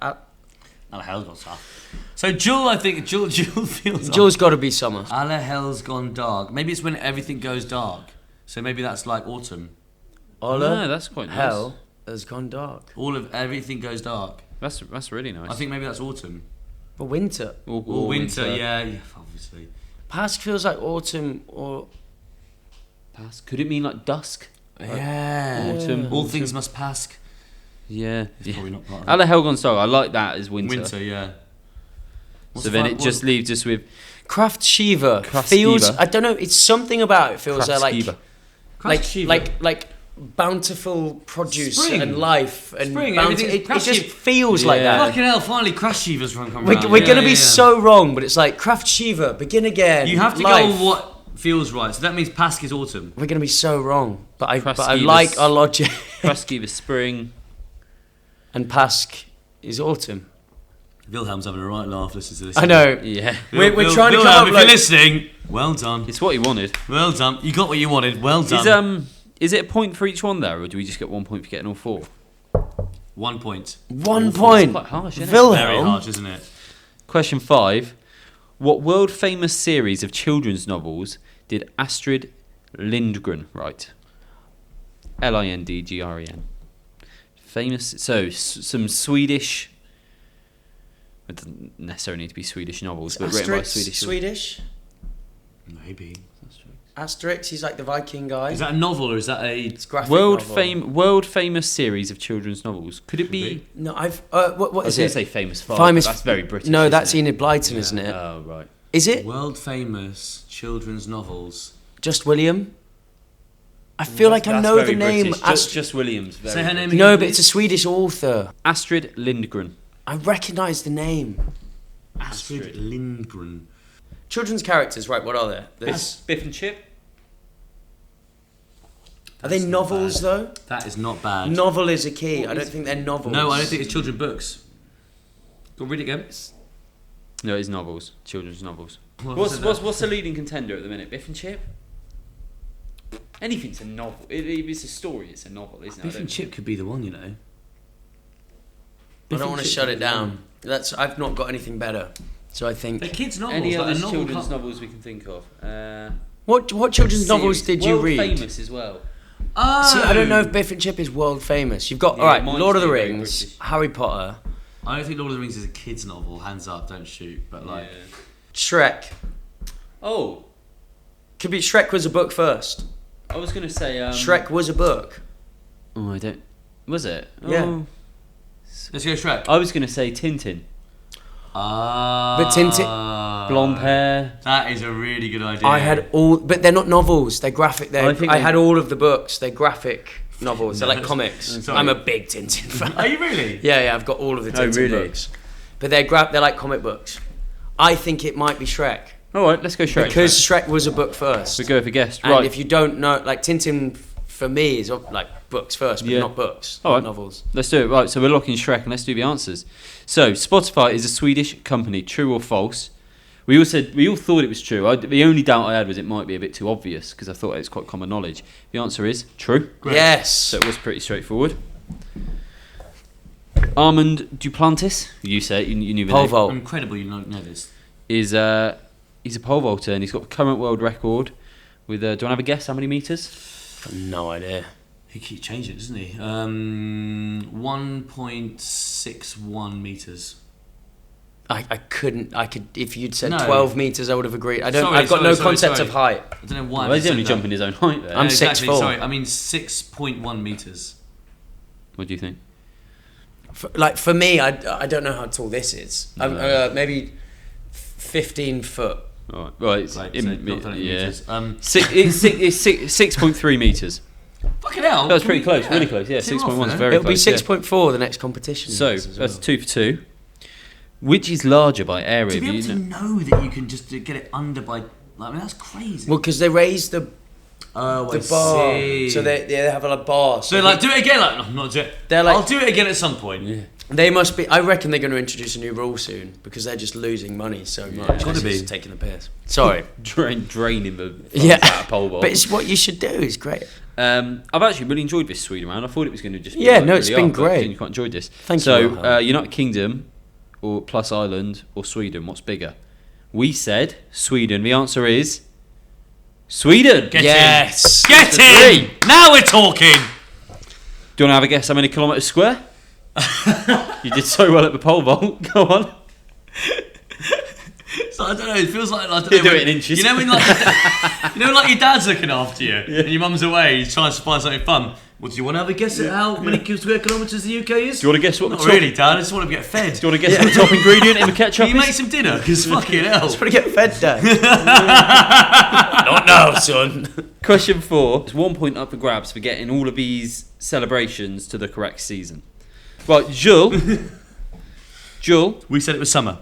Alla hell's gone south. So Jewel, I think Jewel feels. Joel's got to be summer. Alla hell's gone dark. Maybe it's when everything goes dark. So maybe that's like autumn. Ola, Oh, that's quite nice. hell has gone dark. Everything goes dark. That's really nice. I think maybe that's autumn But winter. or winter. Yeah, obviously. Pask feels like autumn or Pask. Could it mean like dusk? Yeah. Autumn. All things must pass. Yeah. It's probably not part of Alla Helgons Dag. I like that as winter. winter. Yeah. What's So the then fi- it just leaves us with Kraft Shiva Kraft feels. Shiva. I don't know. It's something about it feels Kraftskeever. like bountiful produce Spring. and life and Spring, bounty. everything is It Kraft just Shiva. feels like Yeah. that. Fucking hell! Finally, Crash Shivas from coming. We're going to be so wrong, but it's like Kraft Shiva, begin again. You have to life. go on what feels right. So that means Pask is autumn. We're going to be so wrong, but I Kraftskeever's- like our logic. Kraftskeever spring. And Pask is autumn. Wilhelm's having a right laugh listening to this. I know. Yeah. We're trying to come Wilhelm, up if like- you're listening, well done. It's what he wanted. Well done. You got what you wanted. Well done. Is it a point for each one there, or do we just get 1 point for getting all 4? 1 point. 1 That's point. quite harsh, isn't it? Wilhelm. Very harsh, isn't it? Question 5. What world-famous series of children's novels did Astrid Lindgren write? Lindgren. Famous. So, some Swedish... It doesn't necessarily need to be Swedish novels, but written by Asterix Swedish... Maybe. Asterix, he's like the Viking guy. Is that a novel or is that a... It's graphic World novel. famous series of children's novels. Could it be? No, what I is was going to it? say Famous Five. Famous- But that's very British. No, isn't that's it? Enid Blyton, isn't it? Oh, right. Is it? World famous children's novels. Just William? I feel like I That's know the very name. British. Just Williams. very Say her name British. again. No, but it's a please. Swedish author. Astrid Lindgren. I recognise the name. Astrid Lindgren. Children's characters, right? What are there? Biff and Chip. Are they That's not novels bad. though? That is not bad. Novel is a key. I don't think they're novels. No, I don't think it's children's books. Go read it again. No, it's novels. Children's novels. Well, What's the leading contender at the minute? Biff and Chip? Anything's a novel. If it's a story, it's a novel, isn't it? Biff and Chip could be the one, you know. I Biff don't and want to Chip shut could it be the down. one. I've not got anything better. So I think. They're kids' novels. Any like other a novel children's can't- novels we can think of? What children's novels Series. did you World read? famous as well. Oh. See, I don't know if Biff and Chip is world famous. You've got Yeah, all right, mine's Lord of the very Rings, British. Harry Potter, I don't think Lord of the Rings is a kids' novel. Hands up, don't shoot. But like, Yeah. Shrek. Oh, Could be Shrek was a book first. I was going to say... Shrek was a book. Oh, I don't... Was it? Yeah. Oh. let's go Shrek. I was going to say Tintin. But Tintin- Blonde hair. That is a really good idea. I had all, but they're not novels. They're graphic. I think I they- had all of the books. They're graphic novels. They're like No. comics. Sorry. I'm a big Tintin fan. Are you really? Yeah, I've got all of the Oh, Tintin really? books. But they're like comic books. I think it might be Shrek. All right, let's go Shrek. Because Shrek was a book first. We go for guest. And Right. if you don't know, like Tintin for me is like books first, but Yeah. not books. All right. Novels. Let's do it. Right, so we're locking Shrek and let's do the answers. So, Spotify is a Swedish company, true or false? We all thought it was true. The only doubt I had was it might be a bit too obvious because I thought it's quite common knowledge. The answer is true. Great. Yes. So it was pretty straightforward. Armand Duplantis, you say it, you knew the Pole name. vault. Incredible, you know this. He's a pole vaulter and he's got the current world record with, do you want to have a guess how many metres? No idea. He keeps changing, doesn't he? 1.61 meters. I could if you'd said No. 12 meters I would have agreed. I've got Sorry, no sorry, concept sorry. of height. I don't know why. Well, I he's only said that. jumping his own height there. I'm exactly, 6'4". Sorry, I mean 6.1 meters. What do you think? For me, I don't know how tall this is. No. Maybe 15 foot. All right. Well, it's Like, in, so not 20 yeah. meters. It's 6.3 metres. Fucking hell. That was pretty close, really close. Yeah, 6.1 is very It'll be close. yeah. 6.4 the next competition. So, is as that's well. 2 for 2. Which is larger by area? To be able to know that you can just get it under by, like, I mean, that's crazy. Well, because they raised the Oh, I bar, see. so they have a bar. So like, do it again. Like, no, I'm not doing it. They're like- I'll do it again at some point. Yeah. They must be. I reckon they're going to introduce a new rule soon because they're just losing money so much. Gotta This be. is taking the piss. Sorry. Draining the funds Yeah. out of pole vault. But it's what you should do. It's great. I've actually really enjoyed this Sweden round. I thought it was going to just be Yeah, like no, it's really been hard, but great. I quite enjoyed this. Thank you, So, Wilhelm. United Kingdom or plus Ireland or Sweden, what's bigger? We said Sweden. The answer is Sweden. Get Yes. in. Get Three. in. Now we're talking. Do you want to have a guess how many kilometres square? You did so well at the pole vault. Go on. So I don't know. It feels like I don't You know, do when- it in inches. You know when like like your dad's looking after you and your mum's away. He's trying to find something fun. Well, do you want to have a guess at how many square kilometres the UK is? Do you want to guess what Not the top? really, Dad. I just want to get fed. Do you want to guess what the top ingredient in the ketchup Can you is? make some dinner? Because fucking hell. Just want to get fed, Dad. Not now, son. Question 4. It's 1 point up for grabs for getting all of these celebrations to the correct season. Right, Jules. Jules, We said it was summer.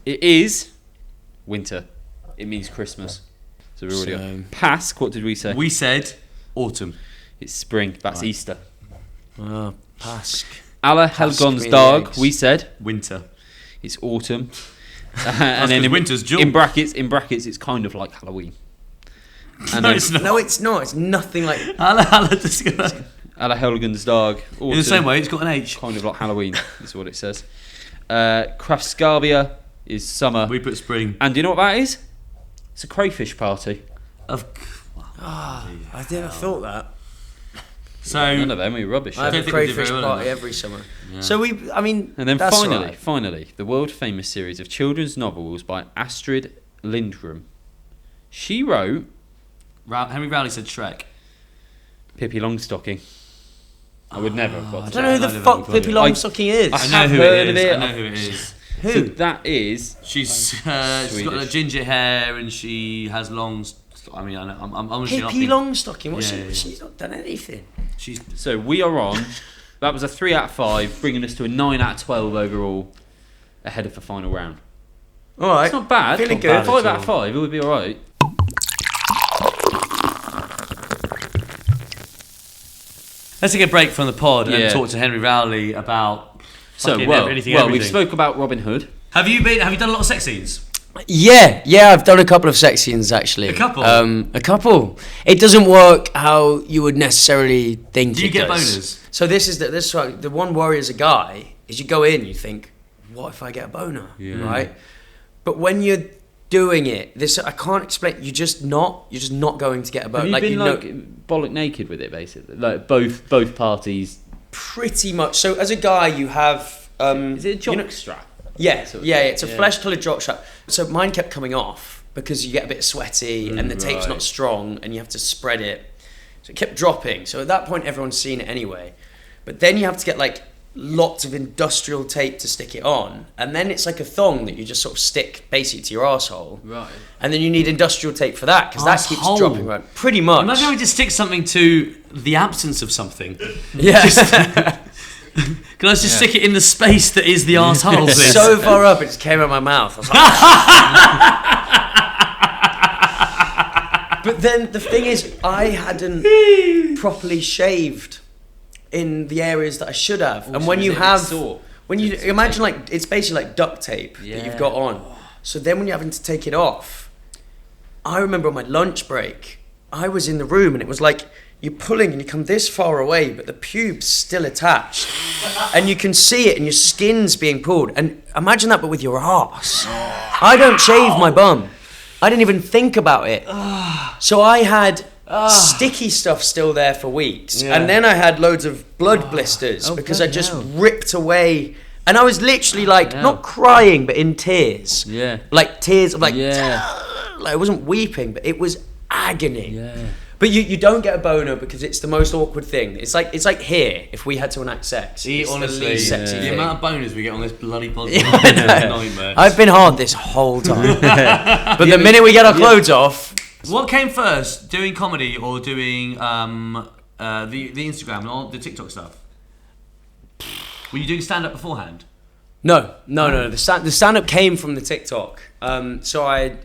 it is winter. It means Christmas. So we're already So- on. Pask, what did we say? We said autumn. It's spring. That's Right. Easter. Oh, Pask. Alla Pask Helgons means Dag, eggs. we said Winter. it's autumn. That's And then 'cause winter's June. in brackets, it's kind of like Halloween. And No, then it's not. No, it's not. It's nothing like. Alla Disco. Alla Helgens Dag. In the same way, it's got an H. Kind of like Halloween is what it says. Kraftsgavia is summer. We put spring. And do you know what that is? It's a crayfish party. I never thought that. So None of them are rubbish. I have don't a think we did crayfish very well in party that. every summer. Yeah. So I mean, And then that's finally, right. the world famous series of children's novels by Astrid Lindgren. She wrote Henry Rowley said Shrek. Pippi Longstocking. I would never have got I that. don't know who the fuck Pippi Longstocking is. I I know have who heard it of is. it. I know who it is. Who? So that is She's got Swedish. the ginger hair and she has long. I mean, I know. I'm honestly not Pippi being- Longstocking. What's Yeah, she? yeah. She's not done anything. She's so we are on. That was a 3 out of 5, bringing us to a 9 out of 12 overall, ahead of the final round. All right. It's not bad. Feeling Not good. bad. 5 at out of 5. It would be all right. Let's take a break from the pod Yeah. and talk to Henry Rowley about. So fucking we've everything. spoke about Robin Hood. Have you done a lot of sex scenes? Yeah, I've done a couple of sex scenes actually. A couple? A couple. It doesn't work how you would necessarily think. Do you it get does. boners? So the one worry as a guy is you go in, you think, what if I get a boner, right? But when you're doing it, I can't explain. You're just not going to get a boner. Have you been bollock naked with it, basically? Like both parties. pretty much. So as a guy, you have. Is it a jock strap? Yeah, Sort of yeah, thing. it's a Yeah. flesh-coloured jock strap. So mine kept coming off because you get a bit sweaty and the tape's right. not strong and you have to spread it. So it kept dropping. So at that point, everyone's seen it anyway. But then you have to get like lots of industrial tape to stick it on. And then it's like a thong that you just sort of stick basically to your arsehole. Right. And then you need industrial tape for that because that keeps Arsehole? dropping, right? Pretty much. Imagine having to stick something to the absence of something. Yeah. Can I just stick it in the space that is the arsehole, please? So far up, it just came out of my mouth. I was like, but then the thing is, I hadn't properly shaved in the areas that I should have. And when you have, when you imagine like it's basically like duct tape that you've got on. So then when you're having to take it off, I remember on my lunch break, I was in the room and it was like you're pulling and you come this far away, but the pube's still attached, and you can see it, and your skin's being pulled. And imagine that, but with your arse. I don't shave my bum. I didn't even think about it. So I had sticky stuff still there for weeks, and then I had loads of blood blisters because I just ripped away. And I was literally like not crying, but in tears. Yeah. Like tears of like, Yeah. like I wasn't weeping, but it was agony. Yeah. But you don't get a boner because it's the most awkward thing. It's like here if we had to enact sex. It's Honestly, the least sexy the thing. amount of boners we get on this bloody podcast Yeah, is a nightmare. I've been hard this whole time. But the minute we get our clothes off, What came first, doing comedy or doing the Instagram or the TikTok stuff? Were you doing stand-up beforehand? no. The stand-up came from the TikTok. So I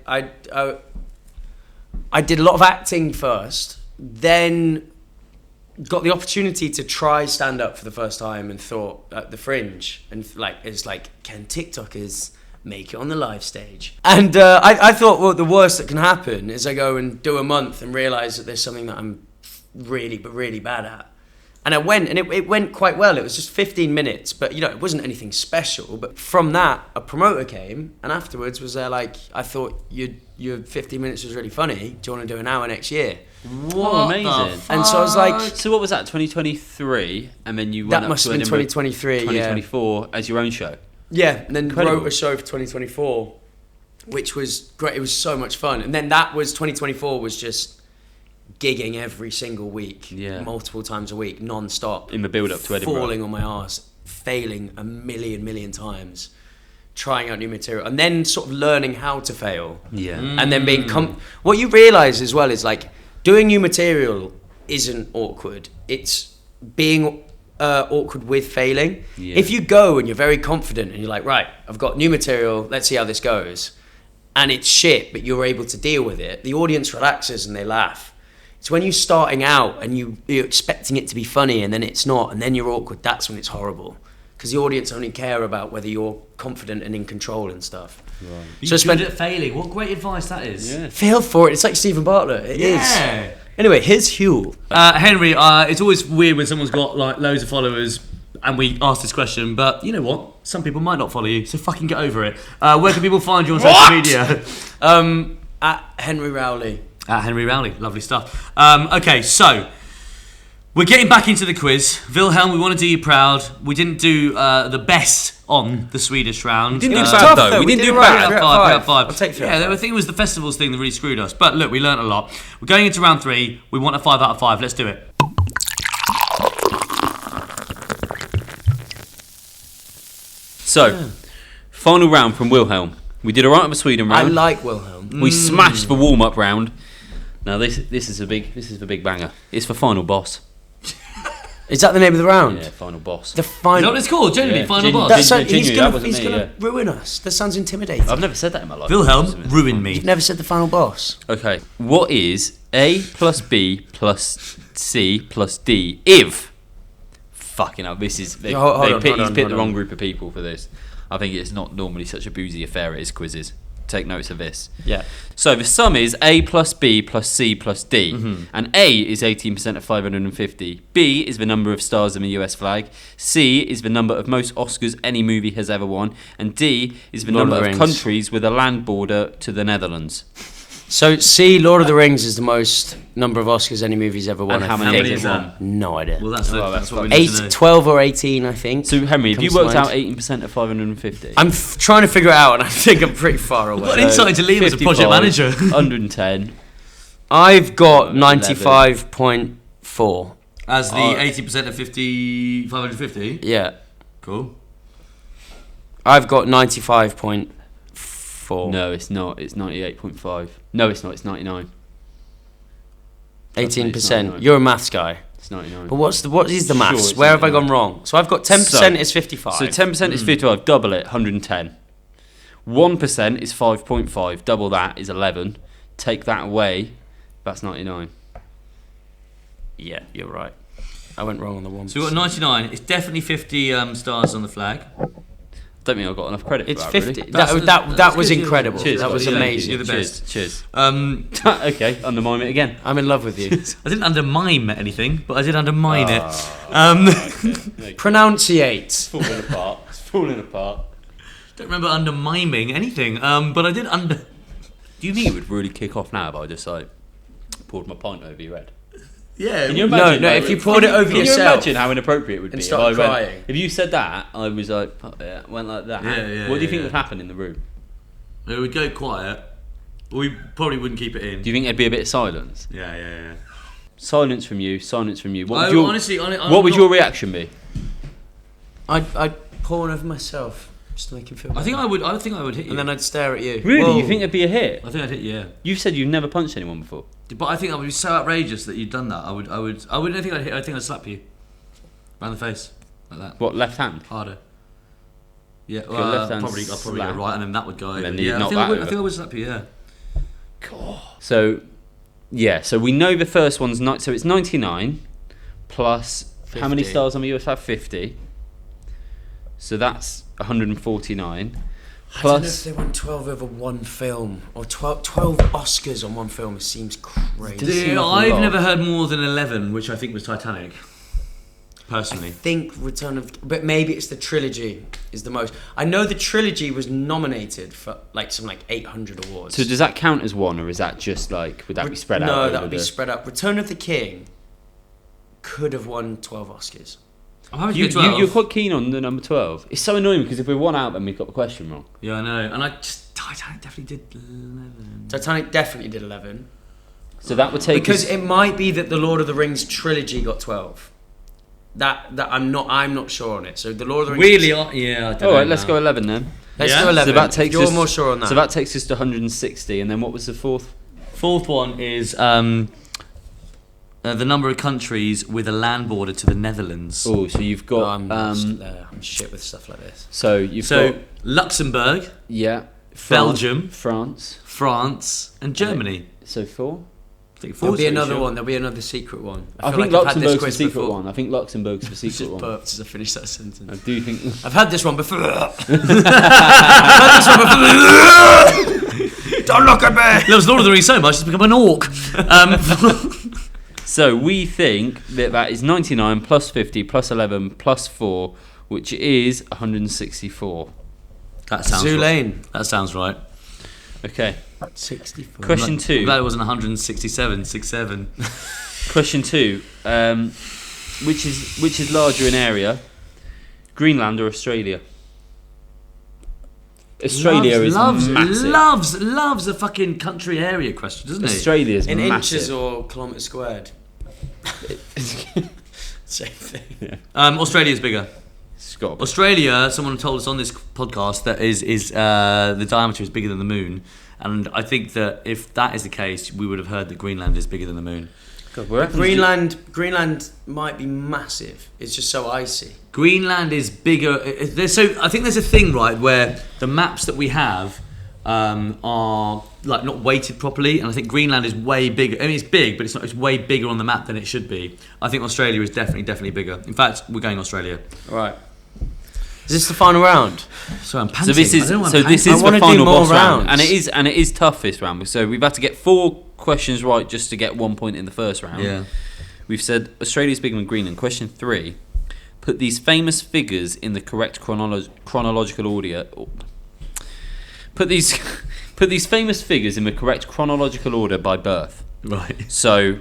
did a lot of acting first, then got the opportunity to try stand-up for the first time and thought at the Fringe, and it's like, can TikTokers make it on the live stage? And I thought, well, the worst that can happen is I go and do a month and realise that there's something that I'm really bad at. And I went, and it went quite well. It was just 15 minutes, but it wasn't anything special. But from that, a promoter came, and afterwards was there like, I thought your 15 minutes was really funny. Do you want to do an hour next year? What amazing. And so I was like, So what was that, 2023? And then you went that up must to have been Edinburgh 2023, 2024 as your own show. Yeah, and then Incredible. wrote a show for 2024, which was great. It was so much fun. And then 2024 was just gigging every single week, multiple times a week, non-stop. In the build-up to Edinburgh. Falling on my arse, failing a million times, trying out new material, and then sort of learning how to fail. Yeah. And then being... what you realise as well is like, doing new material isn't awkward. It's being awkward with failing. Yeah. If you go and you're very confident and you're like, right, I've got new material, let's see how this goes, and it's shit, but you're able to deal with it, the audience relaxes and they laugh. It's when you're starting out and you're expecting it to be funny and then it's not, and then you're awkward, that's when it's horrible. because the audience only care about whether you're confident and in control and stuff. Be So good at failing. What great advice that is. Yeah. Feel for it. It's like Stephen Bartlett. It is. Yeah. Anyway, here's Hugh. Henry, it's always weird when someone's got like loads of followers and we ask this question, but you know what? Some people might not follow you, so fucking get over it. Where can people find you on social media? At Henry Rowley. At Henry Rowley, lovely stuff. Okay, so we're getting back into the quiz. Wilhelm, we want to do you proud. We didn't do the best on the Swedish round. Didn't do It was bad tough, though. though. We We didn't did do it right. bad. Three out of Five. five. I'll take three out of Yeah, I five. think it was the festivals thing that really screwed us. But look, we learnt a lot. We're going into round 3. We want a 5 out of 5. Let's do it. So, final round from Wilhelm. We did alright with the Sweden I round. like Wilhelm. We smashed the warm-up round. Now this is the big banger. It's for final boss. Is that the name of the round? Yeah, final boss. The Is that final. what it's called? Genuinely, Yeah. final boss. That's Genuinely, he's that gonna, wasn't he's me, gonna yeah. ruin us. That sounds intimidating. I've never said that in my life. Wilhelm, ruin me. You've never said the final boss. Okay, what is A plus B plus C plus D if... Fucking hell, this is... He's picked the wrong group of people for this. I think it's not normally such a boozy affair as quizzes. Take notice of this. Yeah. So the sum is A plus B plus C plus D. And A is 18% of 550. B is the number of stars in the US flag. C is the number of most Oscars any movie has ever won. And D is the Lord of number the of Rings. countries with a land border to the Netherlands. So, see, Lord of the Rings is the most number of Oscars any movie's ever won. And how I many think. is that? No idea. Well, that's that's what we need to 8, know. 12 or 18, I think. So, Henry, have you Comes to worked out mind. 18% of 550? I'm trying to figure it out, and I think I'm pretty far away. What an insight to leave as a project 55, manager. 110. I've got 11. 95.4. As the 80% of 550. Yeah. Cool. I've got 95.4. No, it's not. It's 98.5. No, it's not. It's 99. 18%. You're a maths guy. It's 99. But what is the Sure, maths? it's Where have I 99. gone wrong? So I've got 10% So- is 55. So 10% is 55, double it, 110. 1% is 5.5, double that is 11. Take that away, that's 99. Yeah, you're right. I went wrong on the one. So we've got 99. It's definitely 50 stars on the flag. Don't think I've got enough credit It's for that, 50. really. That's That was good, yeah. incredible. Cheers, that was buddy. Thank you. amazing. You're the Cheers, best. cheers. I Okay, undermine it again. I'm in love with you. didn't undermine anything, but I did undermine it. Pronunciate. Falling apart. It's falling apart. Don't remember undermiming anything, but I did under... Do you think it would really kick off now if I just like poured my pint over your head? Yeah. Can you No, imagine? no, like, if you poured it over can you yourself imagine how inappropriate it would and be started if I crying. went, if you said that, I was like, fuck yeah, went like that. Yeah, What do you think yeah. would happen in the room? It would go quiet. We probably wouldn't keep it in. Do you think there'd be a bit of silence? Yeah. Silence from you. Silence from you. What I would your, honestly, what would your reaction be? I'd pour one over myself just to make him feel better. I think I would hit you. And then I'd stare at you. Really? Whoa. You think it'd be a hit? I think I'd hit you. Yeah. You've said you've never punched anyone before. But I think that would be so outrageous that you'd done that. I wouldn't think I'd hit. I think I'd slap you, around the face, like that. What, left hand? Harder. Yeah. Your Well, left hand I'd probably slap. go right, and then that would go. And then over. you'd Yeah. I knock think I that would. I over. think I would slap you. Yeah. So, yeah. So we know the first one's not. So it's 99 plus how many 50. stars on the US have? 50. So that's 149. I don't know if Plus, they won 12 over one film or 12 Oscars on one film. It seems crazy. Does it seem like a I've lot? never heard more than 11, which I think was Titanic. Personally. I think Return of, but maybe it's the trilogy is the most. I know the trilogy was nominated for like 800 awards. so does that count as one, or is that just like would that be spread out? No, over that would be the- spread out. Return of the King could have won 12 Oscars. I'm happy to You, go 12. you're quite keen on the number 12. It's so annoying because if we're one out, then we've got the question wrong. Yeah, I know. And Titanic definitely did 11. Titanic definitely did 11 So that would take because us, it might be that the Lord of the Rings trilogy got 12. That I'm not sure on it. So the Lord of the Rings. Really? Yeah. I don't all know right, let's now. go 11 then. Let's Yeah? do 11. So that takes You're us, more sure on that. So that takes us to 160, and then what was the fourth? Fourth one is the number of countries with a land border to the Netherlands. Oh, so you've got I'm shit with stuff like this. so you've So got Luxembourg, yeah, Belgium, France. France, and Germany. So 4. There'll be another one. There'll be another secret one. I feel think like I've had this Luxembourg's the quiz secret before. one. I think Luxembourg's the secret Just one. burped as I finished that sentence. I do think. I've had this one before. Don't look at me. Loves Lord of the Rings so much, it's become an orc. So we think that is 99 plus 50 plus 11 plus 4, which is 164. That sounds Zoo right. Lane. That sounds right. Okay. 64. Question I'm 2. glad it wasn't 167, 67. Question 2. Which is larger in area, Greenland or Australia? Australia is massive. Loves a fucking country area question, doesn't he? Australia is In massive. inches or kilometres squared? Same thing. Yeah. Australia's bigger. It's got to be. Australia, someone told us on this podcast that is the diameter is bigger than the moon, and I think that if that is the case, we would have heard that Greenland is bigger than the moon. God, where happens Greenland might be massive. It's just so icy. Greenland is bigger. I think there's a thing, right, where the maps that we have are like not weighted properly, and I think Greenland is way bigger. I mean, it's big, but it's way bigger on the map than it should be. I think Australia is definitely bigger. In fact, we're going Australia. Right. Is this the final round? So I'm So panting. this is I don't know why I'm the wanna do final more boss round, rounds. and it is tough this round. So we've had to get 4 questions right just to get 1 point in the first round. Yeah. We've said Australia's bigger than Greenland. Question 3: put these famous figures in the correct chronological order. Put these famous figures in the correct chronological order by birth. Right. So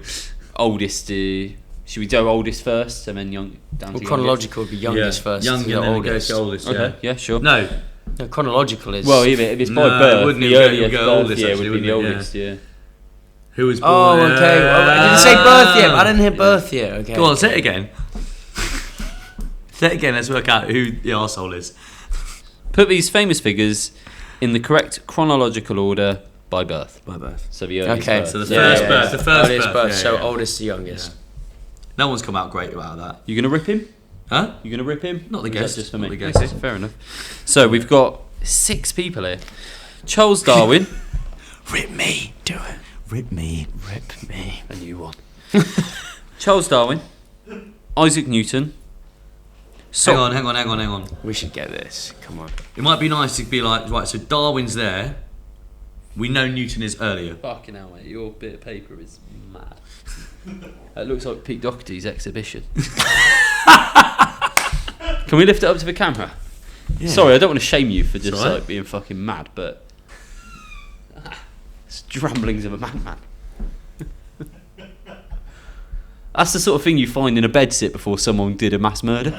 oldest. Should we go oldest first and then young down to youngest? Chronological would be youngest first. Young, to and then it oldest. goes to oldest. Okay, yeah, sure. No. No, chronological is. Well, if it's by No, birth, wouldn't the it? It would earliest go birth oldest, year actually, would be the wouldn't it? oldest, yeah. Who was born? Oh, okay. Well, I didn't say birth yet. I didn't hear birth yet. Okay. Go on, say it again. Say it again. Let's work out who the arsehole is. Put these famous figures in the correct chronological order by birth. By birth. So the earliest Okay. birth. So the first birth. The first Oldest birth. so Yeah. oldest to youngest. No one's come out great about that. You gonna rip him? Huh? You gonna rip him? Not the Or is that guest, just for not me. the guest. Okay, fair enough. So we've got 6 people here. Charles Darwin. Rip me. Do it. Rip me. Rip me. A new one. Charles Darwin. Isaac Newton. Hang on. We should get this. Come on. It might be nice to be like, right, so Darwin's there. We know Newton is earlier. Fucking hell, mate. Your bit of paper is mad. It looks like Pete Doherty's exhibition. Can we lift it up to the camera? Yeah. Sorry, I don't want to shame you for just It's all right. like being fucking mad, but it's ramblings of a madman. That's the sort of thing you find in a bedsit before someone did a mass murder.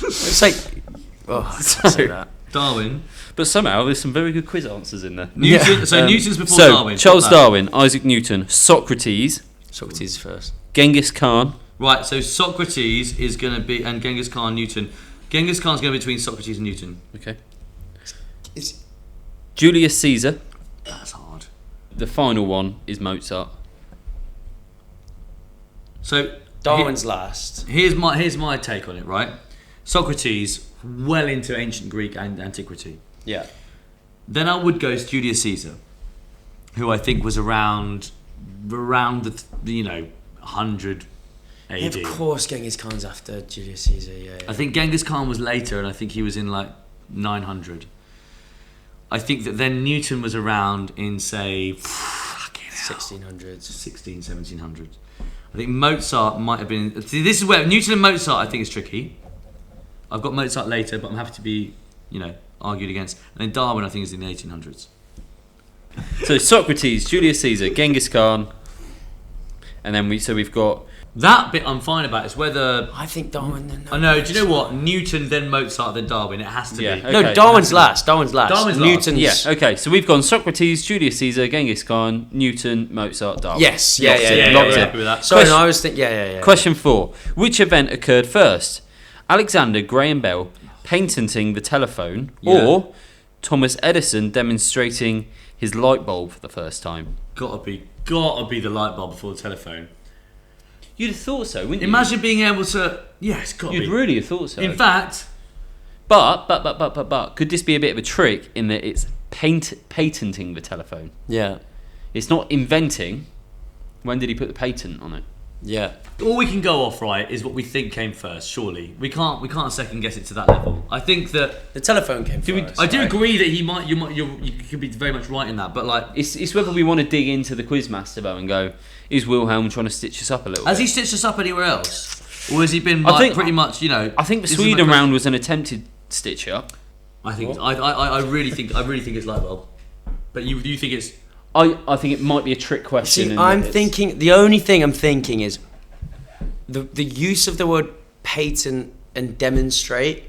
It's like. Oh, I can't say that. Darwin. But somehow there's some very good quiz answers in there. Newton. So Newton's before So Darwin. Charles Talk about- Darwin, Isaac Newton, Socrates, Socrates first. Genghis Khan. Right, so Socrates is going to be, and Genghis Khan, Newton. Genghis Khan's going to be between Socrates and Newton. Okay. It's Julius Caesar. That's hard. The final one is Mozart. So Darwin's last. Here's my take on it. Right, Socrates, well into ancient Greek and antiquity. Yeah. Then I would go to Julius Caesar, who I think was around the 100 AD. Of course, Genghis Khan's after Julius Caesar. Yeah. I think Genghis Khan was later, and I think he was in like 900. I think that then Newton was around in, say, 1600s. 1700s. I think Mozart might have been... See, this is where Newton and Mozart I think is tricky. I've got Mozart later, but I'm happy to be, argued against. And then Darwin I think is in the 1800s. So Socrates, Julius Caesar, Genghis Khan, and then we've got That bit I'm fine about. It's whether... I think Darwin. I know, do you know what? Newton, then Mozart, then Darwin. It has to Yeah, be. okay. No, Darwin's last. Darwin's last. Darwin's last. Newton's. yeah. Okay, so we've gone Socrates, Julius Caesar, Genghis Khan, Newton, Mozart, Darwin. Yes. Locked in, Yeah. locked we're in. happy with that. Sorry, Question- no, I was thinking. Yeah. Question 4: which event occurred first? Alexander Graham Bell patenting the telephone, or Thomas Edison demonstrating his light bulb for the first time? Gotta be the light bulb before the telephone. You'd have thought so, wouldn't you? Imagine being able to... Yeah, it's gotta You'd be. really have thought so. In fact... But could this be a bit of a trick in that it's patenting the telephone. Yeah. It's not inventing. When did he put the patent on it? Yeah. All we can go off, right, is what we think came first. Surely we can't second guess it to that level. I think that The telephone came first. I do right? agree that you could be very much right in that, but like, It's whether we want to dig into the quizmaster though and go, is Wilhelm trying to stitch us up a little has bit? he stitched us up anywhere else, or has he been I like, think- pretty much, you know? I think the this is my Sweden question. round was an attempted stitch up. I think I really think it's light bulb, but you think it's I think it might be a trick question. See, and I'm it's- thinking. The only thing I'm thinking is the use of the word patent and demonstrate,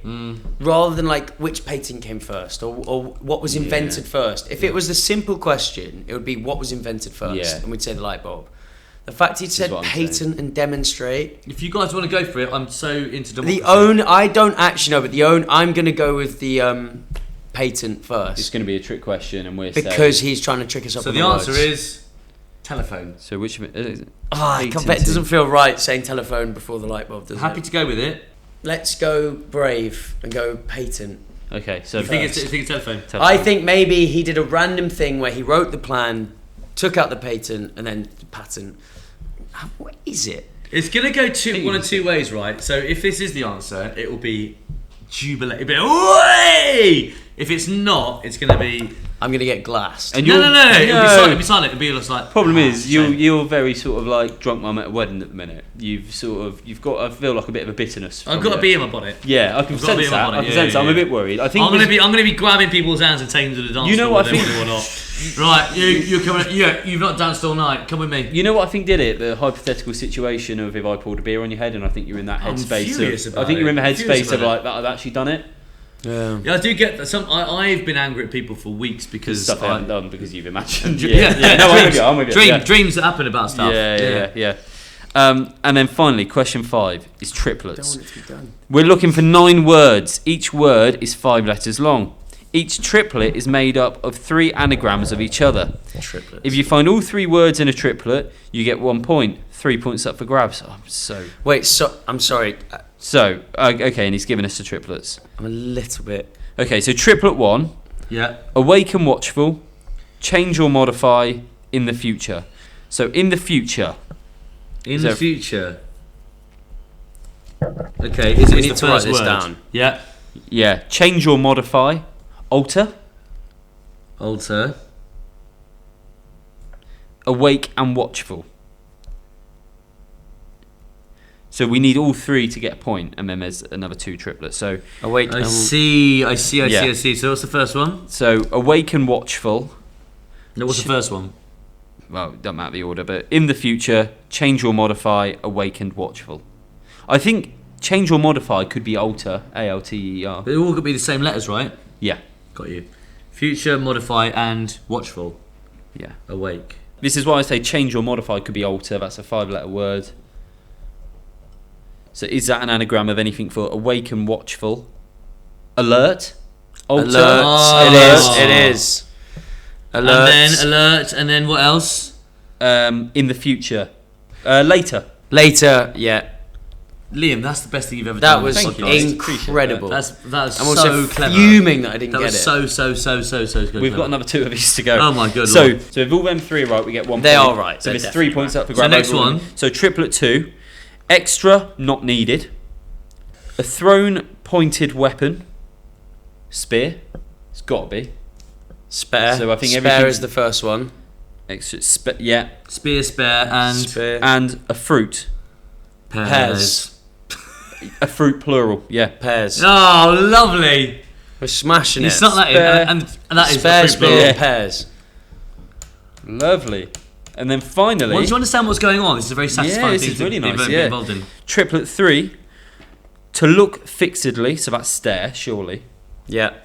rather than like which patent came first or what was invented first. If it was the simple question, it would be what was invented first, Yeah. and we'd say the light bulb. The fact he said what I'm patent and demonstrate. If you guys want to go for it, I'm so into democracy. I don't actually know, but I'm going to go with the patent It's first going to be a trick question, and we're because saying, he's trying to trick us up. So on the answer words. is telephone. so which of it is it? I can't bet it doesn't feel right saying telephone before the light bulb, does Happy it? to go with it. Let's go brave and go patent. Okay, so You think it's telephone? I think maybe he did a random thing where he wrote the plan, took out the patent, and then the patent. What is it? It's gonna go one of two ways, right? So if this is the answer, it will be jubilate. It'll be way. If it's not, it's gonna be I'm gonna get glassed. And no. you're- It'll be silent. It'll be just like. Problem is, shame. you're very sort of like drunk mum at a wedding at the minute. You've got, I feel like a bit of a bitterness. I've from got it. a bee in my bonnet. Yeah, I can I've got a bee sense in my that. bonnet, I can yeah, sense that. yeah, I'm a yeah. bit worried. I think I'm gonna be grabbing people's hands and taking them to the dance You know floor. what I whether think- they want or not. Right, you're coming. Yeah, you've not danced all night. Come with me. You know what I think did it? The hypothetical situation of if I poured a beer on your head, and I think you're in that I'm headspace. furious Of, about I think it. you're in the I'm furious headspace of about like that. I've actually done it. Yeah. Yeah, I do get that. I've been angry at people for weeks because Stuff I haven't done because you've imagined. Yeah, No, I'm with dreams, you. I'm with you. Yeah. dreams that happen about stuff. Yeah. And then finally, question 5 is triplets. Don't want it to be done. We're looking for 9 words. Each word is 5 letters long. Each triplet is made up of 3 anagrams of each other. Triplets. If you find all 3 words in a triplet, you get 1 point. 3 points up for grabs. Wait, I'm sorry. So, okay, and he's given us the triplets. I'm a little bit. Okay, so triplet 1, Yeah. awake and watchful, change or modify, in the future. So, in the future. In So- the future. Okay, is We it need the to write first this word? down. Yeah. Yeah, change or modify, alter, Alter. awake and watchful. So we need all 3 to get a point, and then there's another 2 triplets. So Awake. I see. Yeah. So what's the first one? awake and watchful. No, what's the first one? Well, it doesn't matter the order, but in the future, change or modify, awake and watchful. I think change or modify could be alter, A-L-T-E-R. They all could be the same letters, right? Yeah, Got you. Future, modify, and watchful. yeah. Awake. This is why I say change or modify could be alter. That's a 5-letter word. So is that an anagram of anything for awake and watchful? Alert? Alter? Alert. Oh. It is. Alert. And then alert, and then what else? In the future. Later. Later. Yeah. Liam, that's the best thing you've ever That done. was Thank you. incredible. That's I'm so also clever. fuming that I didn't That get was it. so good. We've got another 2 of these to go. Oh my good So lord. if all them 3 are right, we get 1 They point. are right. So They're there's 3 definitely points up for So grab. next overall. one. So triplet 2. Extra, not needed. A thrown pointed weapon. Spear. It's got to be. Spare. So I think Spare everything- is the first one. Extra, yeah. Spear, spare, and Spare. And a fruit. Pears. A fruit plural. Yeah. Pears. Oh, lovely. We're smashing You it. snuck that in, Spare. and that is Spare, the fruit spear, plural. Yeah. pears. Lovely. And then finally, Once you understand what's going on, this is a very satisfying this thing is to really be nice, be yeah. involved in. triplet 3. To look fixedly, so that's stare, surely. Yeah.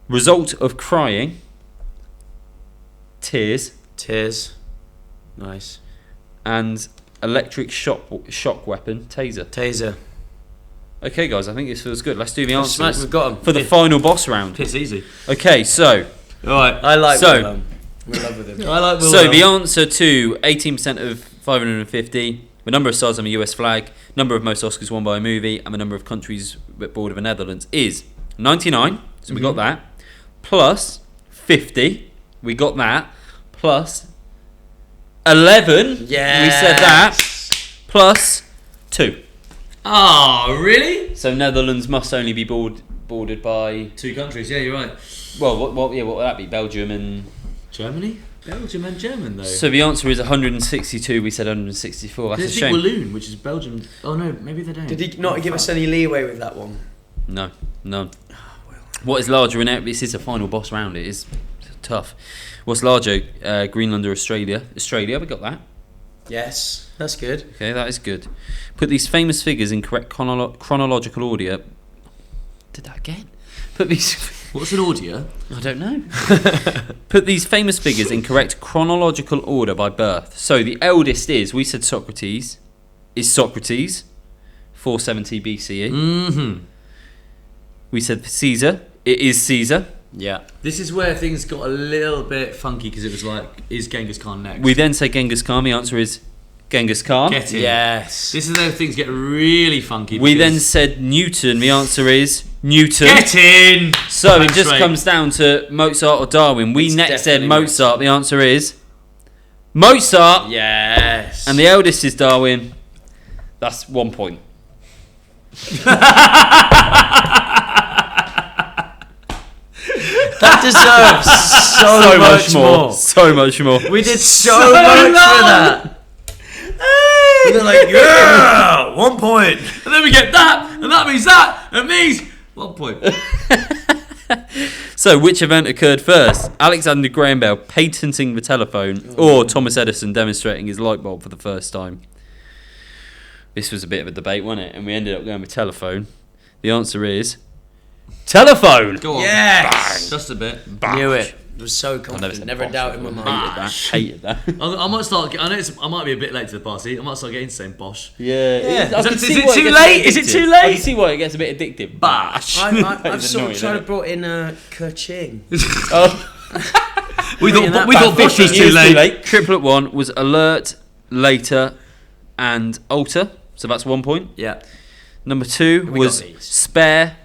Result of crying. Tears. Tears. Nice. And electric shock weapon, taser. Taser. Okay, guys, I think this feels good. Let's do the Smash, answers we've got them. for the final boss round. It's easy. Okay, so Alright. I like So- Wilhelm. I'm in love with him. I like so the answer to 18% of 550, the number of stars on the US flag, number of most Oscars won by a movie, and the number of countries with border of the Netherlands is 99. So we got that. plus 50. We got that. Plus 11. Yeah. We said that. Plus 2. Oh, really? So Netherlands must only be bordered by... 2 countries, yeah, you're right. Well, what would that be? Belgium and... Germany? Belgium and German, though. So the answer is 162. We said 164. That's a They speak shame. Walloon, which is Belgium. Oh, no, maybe they don't. Did he not give us any leeway with that one? No, none. What is larger in it? This is a final boss round. It is tough. What's larger? Greenland or Australia? Australia, we got that. Yes, that's good. Okay, that is good. Put these famous figures in correct chronological order. Did that again? Put these... What's an audio? I don't know. Put these famous figures in correct chronological order by birth. So the eldest we said Socrates, is Socrates, 470 BCE. Mm-hmm. We said Caesar, it is Caesar. Yeah. This is where things got a little bit funky because it was like, is Genghis Khan next? We then say Genghis Khan, the answer is Genghis Khan. Get it. Yes. This is where things get really funky. We then because- said Newton, the answer is Newton. Get in! So it Thanks, just Ray. comes down to Mozart or Darwin. We It's next said definitely Mozart, the answer is Mozart. Yes. And the eldest is Darwin. That's 1 point. That deserves so much more. So much more. We did so So much long. for that. And they're like, yeah, 1 point. And then we get that, and that means that, and means 1 point. So, which event occurred first? Alexander Graham Bell patenting the telephone, or Thomas Edison demonstrating his light bulb for the first time? This was a bit of a debate, wasn't it? And we ended up going with telephone. The answer is telephone. Go on. Yes. Just a bit. Knew it. It was so never confident. said Never bosh, doubt in my mind. Hated that. I might start. I know I might be a bit late to the party. I might start getting saying bosh. Yeah. Yeah. I can Is see it why too gets a bit late? Is it addictive. too I late? can see why it gets a bit addictive. Bash. I've sort of tried to brought in ka-ching. Oh. We that thought bosh was too late. Triplet 1 was alert, later, and alter. So that's 1 point. Yeah. Number 2 We was got these. spare,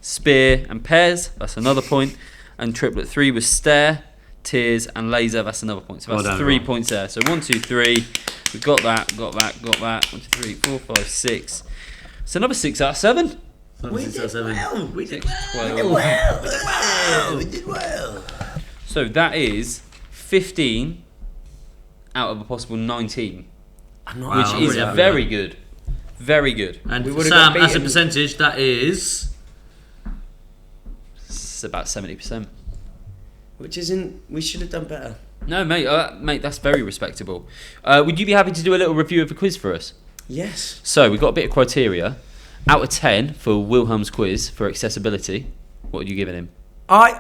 spear, and pairs. That's another point. And triplet 3 was stare, tears, and laser. That's another point. So that's Well done, 3 Ron. points there. So 1, 2, 3. We got that. 1, 2, 3, 4, 5, 6. It's another 6 out of 7. We did well. We did 12. well. We did well. So that is 15 out of a possible 19, I'm not which I'm is pretty happy with very good. Very good. And We for would've Sam, got as a beaten. percentage, that is. It's about 70%. Which isn't. We should have done better. No, mate, that's very respectable. Would you be happy to do a little review of the quiz for us? Yes. So we've got a bit of criteria. Out of 10 for Wilhelm's quiz for accessibility, what would you give it him?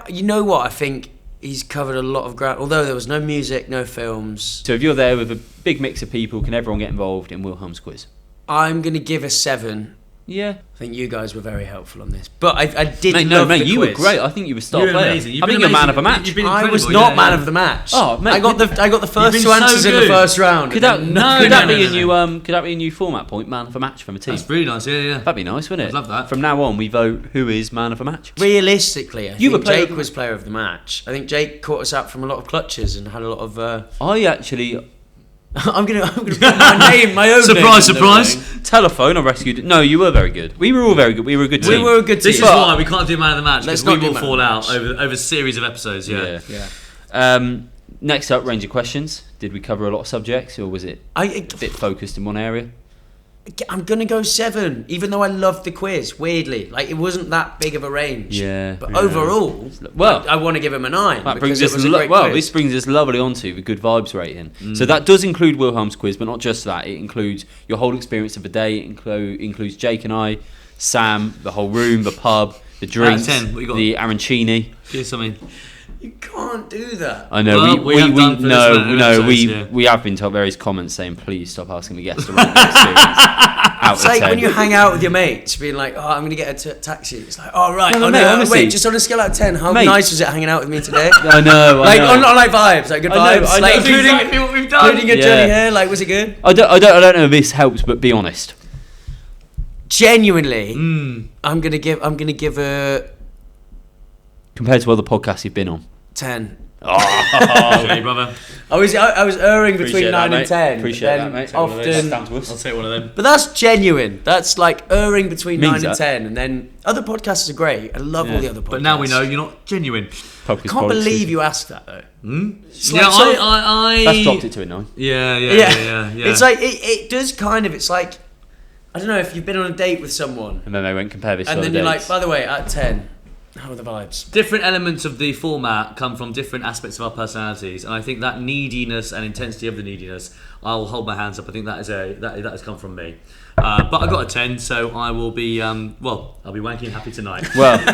You know what? I think he's covered a lot of ground. Although there was no music, no films. So if you're there with a big mix of people, can everyone get involved in Wilhelm's quiz? I'm gonna give a 7. Yeah. I think you guys were very helpful on this, but I did Mate, love the you quiz. were great. I think you were star You're player. amazing. I think you're man of a match. You've been I was incredible, not yeah, man yeah. of the match. Oh, mate, I got the first been 2 answers so in the good. first round. Could that, No, could that no, be no, a new could that be a new format point, man of a match from a team? That's really nice, yeah. That'd be nice, wouldn't it? I'd love that. From now on, we vote who is man of a match. Realistically, I You were think player of Jake the was player of the match. I think Jake caught us out from a lot of clutches and had a lot of. I actually I'm gonna put my own Surprise, name in the surprise. ring. telephone. I rescued. No, you were very good. We were all very good. We were a good team. We were a good team. This is why we can't do man of the match, Let's because we not do will man of fall the out match. over a series of episodes, yeah. Yeah. Next up, range of questions. Did we cover a lot of subjects, or was it a bit focused in one area? I'm gonna go 7, even though I loved the quiz. Weirdly, like it wasn't that big of a range. Yeah. But overall, Well, I want to give him a 9. that brings because us it was a great well. quiz. This brings us lovely onto the good vibes rating. So that does include Wilhelm's quiz, but not just that. It includes your whole experience of the day. It includes Jake and I, Sam, the whole room, the pub, the drinks, 10, what you got? the arancini. Give us something. You can't do that. I know Well, we have done for this episodes, yeah. we have been told various comments saying please stop asking the guests to rate their experience. Out It's of like 10. when you hang out with your mates, being like, "Oh, I'm gonna get a taxi." It's like, "Oh right, No, oh, mate, no, honestly. wait, just on a scale out of 10, how Mate. nice was it hanging out with me today?" I know. Like, I know. not like vibes, like good I know, vibes, I know. like That's including exactly what we've done. including your Yeah. journey here. Like, was it good? I don't know if this helps, but be honest. Genuinely, Mm. I'm gonna give a compared to other podcasts you've been on? 10. Hey, brother. I was erring between Appreciate 9 that, and 10. Appreciate then that, mate. often, Down to us. I'll take one of them. but that's genuine. That's like erring between Means 9 and that. 10, and then other podcasts are great. I love all the other podcasts. But now we know you're not genuine. I can't believe you asked that though. It's like Yeah, so- That's dropped it to a 9. Yeah. It's like it does kind of. It's like I don't know if you've been on a date with someone, And then they went compare this to and other then you're like, dates. by the way, at 10, how are the vibes? Different elements of the format come from different aspects of our personalities, and I think that neediness and intensity of the neediness, I'll hold my hands up. I think that has come from me. But I got a 10, so I will be I'll be wanking happy tonight. Well, so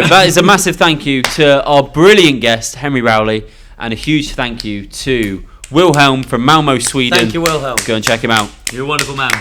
that is a massive thank you to our brilliant guest, Henry Rowley, and a huge thank you to Wilhelm from Malmö, Sweden. Thank you, Wilhelm. Go and check him out. You're a wonderful man.